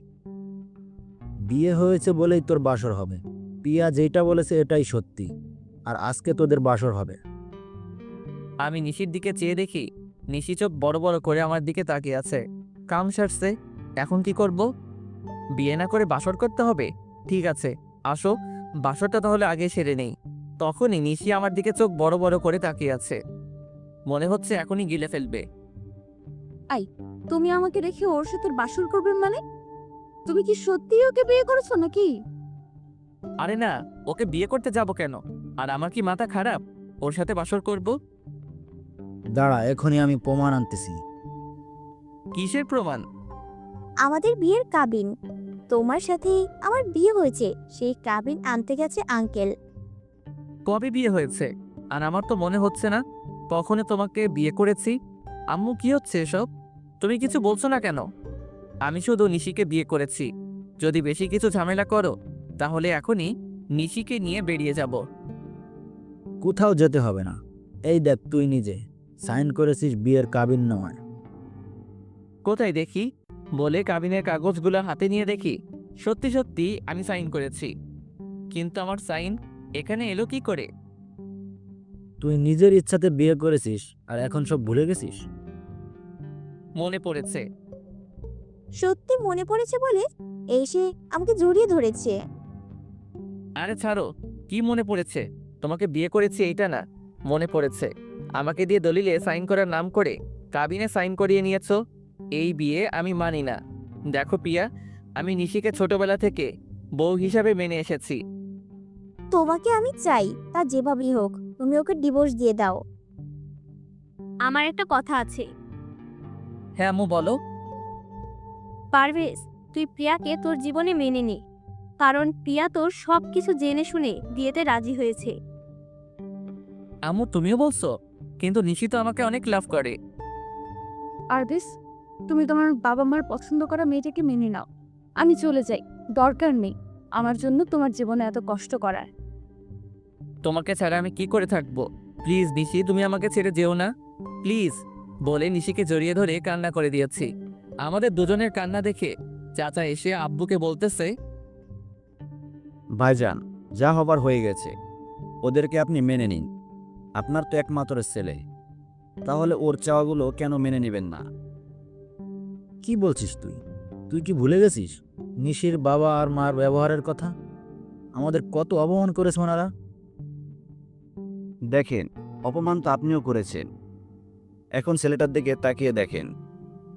বিয়ে হয়েছে বলেই তোর বাসর হবে। পিয়া যেটা বলেছে এটাই সত্যি। আর আজকে তোদের বাসর হবে। আমি নিশির দিকে চেয়ে দেখি নিশি চোখ বড় বড় করে আমার দিকে তাকিয়ে আছে। কাম সারছে, এখন কি করব? বিয়ে না করে বাসর করতে হবে? ঠিক আছে, আসো বাসরটা তাহলে আগে সেরে নেই। তখনই নিশি আমার দিকে চোখ বড় বড় করে তাকিয়ে আছে, মনে হচ্ছে এখনই গিলে ফেলবে। তুমি আমাকে রেখে ওর সাথে বাসর করবে মানে? তুমি কি সত্যি ওকে বিয়ে করেছো নাকি? আরে না, ওকে বিয়ে করতে যাব কেন? আর আমার কি মাথা খারাপ ওর সাথে বাসর করব? দাঁড়া, এখনই আমি প্রমাণ আনতেছি। কিসের প্রমাণ? আমাদের বিয়ের কাবিন, তোমার সাথে আমার বিয়ে হয়েছে, সেই কাবিন আনতে গেছে আঙ্কেল। কবে বিয়ে হয়েছে? আর আমার তো মনে হচ্ছে না কখনো তোমাকে বিয়ে করেছি। আম্মু, কি হচ্ছে এসব? তুমি কিছু বলছো না কেন? আমি শুধু নিশিকে বিয়ে করেছি। যদি বেশি কিছু ঝামেলা করো তাহলে এখনই নিশিকে নিয়ে বেরিয়ে যাব। কোথাও যেতে হবে না। এই দেখ, তুই নিজে সাইন করেছিস বিয়ের কাবিন নামায়। কোথায় দেখি? বলে কাবিনের কাগজগুলো হাতে নিয়ে দেখি সত্যি সত্যি আমি সাইন করেছি। কিন্তু আমার সাইন এখানে এলো কি করে? তুই নিজের ইচ্ছাতে বিয়ে করেছিস আর এখন সব ভুলে গেছিস? মনে পড়েছে। সত্যি মনে পড়েছে বলে এসে আমাকে জড়িয়ে ধরেছে। আরে ছাড়ো, কি মনে পড়েছে? তোমাকে বিয়ে করেছি এইটা না, মনে পড়েছে আমাকে দিয়ে দলিলে সাইন করার নাম করে কাবিনে সাইন করিয়ে নিয়েছো। এই বিয়ে আমি মানি না। দেখো প্রিয়া, আমি নিশিকে ছোটবেলা থেকে বউ হিসাবে মেনে এসেছি। তোমাকে আমি চাই, তা যেভাবেই হোক তুমি ওকে ডিভোর্স দিয়ে দাও। আমার একটা কথা আছে। হ্যাঁ আম্মু, বলো। পারভেজ, তুই প্রিয়াকে তোর জীবনে মেনে নে, কারণ প্রিয়া তোর সব কিছু জেনে শুনে বিয়েতে রাজি হয়েছে। আম্মু, তুমিও বলছো? কিন্তু নিশি তো আমাকে অনেক লাভ করে। আরবিস, তুমি তোমার বাবা মার পছন্দ করা মেয়েটাকে মেনে নাও। আমি চলে যাই, দরকার নেই আমার জন্য তোমার জীবনে এত কষ্ট করার। তোমাকে ছাড়া আমি কি করে থাকবো? প্লিজ নিশি, তুমি আমাকে ছেড়ে যেও না, প্লিজ। বলে নিশিকে জড়িয়ে ধরে কান্না করে দিয়েছি। আমাদের দুজনের কান্না দেখে চাচা এসে আব্বুকে বলতেছে, ভাইজান, যা হবার হয়ে গেছে, ওদেরকে আপনি মেনে নিন। আপনার তো একমাত্র ছেলে, তাহলে ওর চাওয়াগুলো কেন মেনে নেবেন না? কি বলছিস তুই? তুই কি ভুলে গেছিস নিশির বাবা আর মার ব্যবহারের কথা? আমাদের কত অপমান করেছে ওনারা। দেখেন, অপমান তো আপনিও করেছেন। এখন ছেলেটার দিকে তাকিয়ে দেখেন,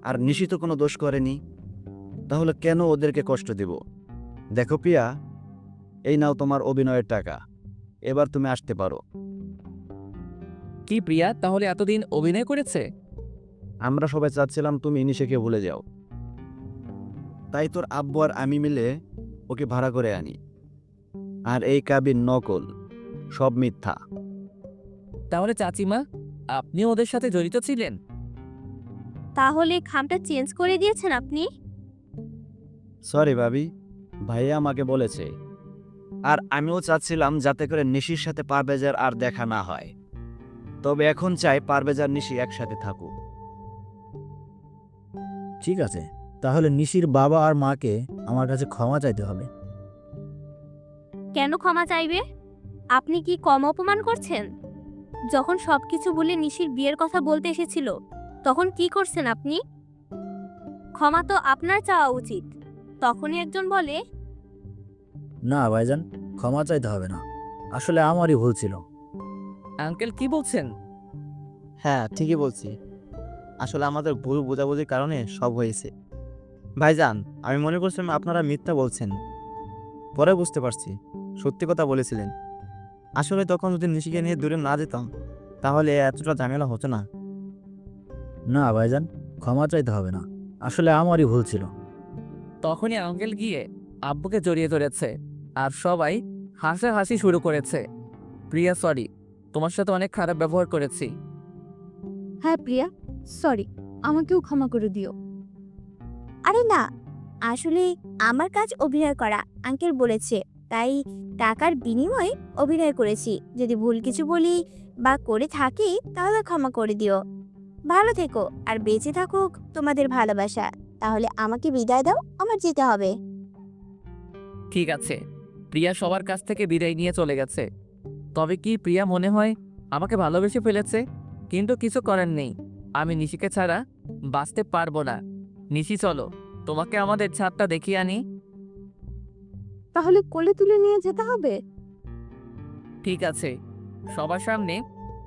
আর নিশি তো কোনো দোষ করেনি, তাহলে কেন ওদেরকে কষ্ট দেব? দেখো প্রিয়া, এই নাও তোমার অভিনয়ের টাকা, এবার তুমি আসতে পারো। কি প্রিয়া তাহলে এতদিন অভিনয় করেছে? আমরা সবাই চাচ্ছিলাম তুমি নিশিকে ভুলে যাও, তাই তোর আব্বু আর আমি মিলে ওকে ভাড়া করে আনি। আর এই কাবিন নকল, সব মিথ্যা। তাহলে চাচিমা, আপনিও ওদের সাথে জড়িত ছিলেন? তাহলে খামটা চেঞ্জ করে দিয়েছেন আপনি? সরি ভাবি, ভাইয়া আমাকে বলেছে। আর আমিও চাচ্ছিলাম যাতে করে নিশির সাথে পারভেজের আর দেখা না হয়। তবে এখন চাই পারভেজ আর নিশি একসাথে থাকুক। ঠিক আছে, তাহলে নিশির বাবা আর মাকে আমার কাছে ক্ষমা চাইতে হবে। কেন ক্ষমা চাইবে? আপনি কি কম অপমান করছেন? যখন সবকিছু বলে নিশির বিয়ের কথা বলতে এসেছিল তখন কি করছেন আপনি? ক্ষমা তো আপনার চাওয়া উচিত। তখনই একজন বলে, না ভাইজান, ক্ষমা চাইতে হবে না, আসলে আমারই ভুল ছিল। আঙ্কেল কি বলছেন? হ্যাঁ, ঠিকই বলছি। আসলে আমাদের ভুল বোঝাবুঝির কারণে সব হয়েছে। ভাইজান, আমি মনে করছিলাম আপনারা মিথ্যা বলছেন, পরে বুঝতে পারছি সত্যি কথা বলেছিলেন। আসলে তখন যদি নিশিকে নিয়ে দূরে না যেতাম তাহলে এতটা ঝামেলা হতো না। না ভাইজান, ক্ষমা চাইতে হবে না, আসলে আমারই ভুল ছিল। তখনই আঙ্কেল গিয়ে আব্বুকে জড়িয়ে ধরেছে আর সবাই হাসাহাসি শুরু করেছে। প্রিয়া সরি, তোমার সাথে অনেক খারাপ ব্যবহার করেছি। হ্যাঁ প্রিয়া, সরি, আমাকেও ক্ষমা করে দিও। আরে না, আসলে আমার কাজ অভিনয় করা, আঙ্কেল বলেছে, তাই টাকার বিনিময়ে অভিনয় করেছি। যদি ভুল কিছু বলি বা করে থাকি তাহলে ক্ষমা করে দিও। ভালো থেকো আর বেঁচে থাকুক তোমাদের ভালোবাসা। তাহলে আমাকে বিদায় দাও, আমার যেতে হবে। ঠিক আছে, প্রিয়া সবার কাছ থেকে বিদায় নিয়ে চলে গেছে। তবে কি প্রিয়া মনে হয় আমাকে ভালোবেসে ফেলেছে? কিন্তু কিছু করার নেই, আমি নিশিকে ছাড়া বাঁচতে পারবো না। নিশি চলো, তোমাকে আমাদের ছাদটা দেখিয়ে আনি। তাহলে কোলে তুলে নিয়ে যেতে হবে? ঠিক আছে। সবার সামনে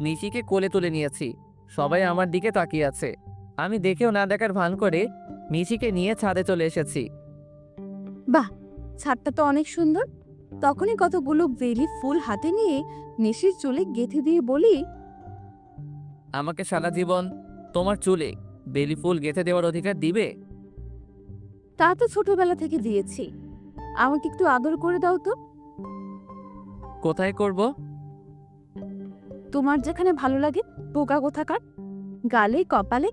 নিশিকে কোলে তুলে নিয়েছি, সবাই আমার দিকে তাকিয়ে আছে। আমি দেখেও না দেখার ভান করে নিশিকে নিয়ে ছাদে চলে এসেছি। ছাদটা তো অনেক সুন্দর। তখনই কতগুলো বেলি ফুল হাতে নিয়ে নিশির চুলে গেঁথে দিয়ে বলি, আমাকে সারা জীবন তোমার চুলে বেলি ফুল গেঁথে দেওয়ার অধিকার দিবে? তা তো ছোটবেলা থেকে দিয়েছি, আমাকে একটু আদর করে দাও তো। কোথায় করব? তোমার যেখানে ভালো লাগে, বোকা কোথাকার। গালে, কপালে,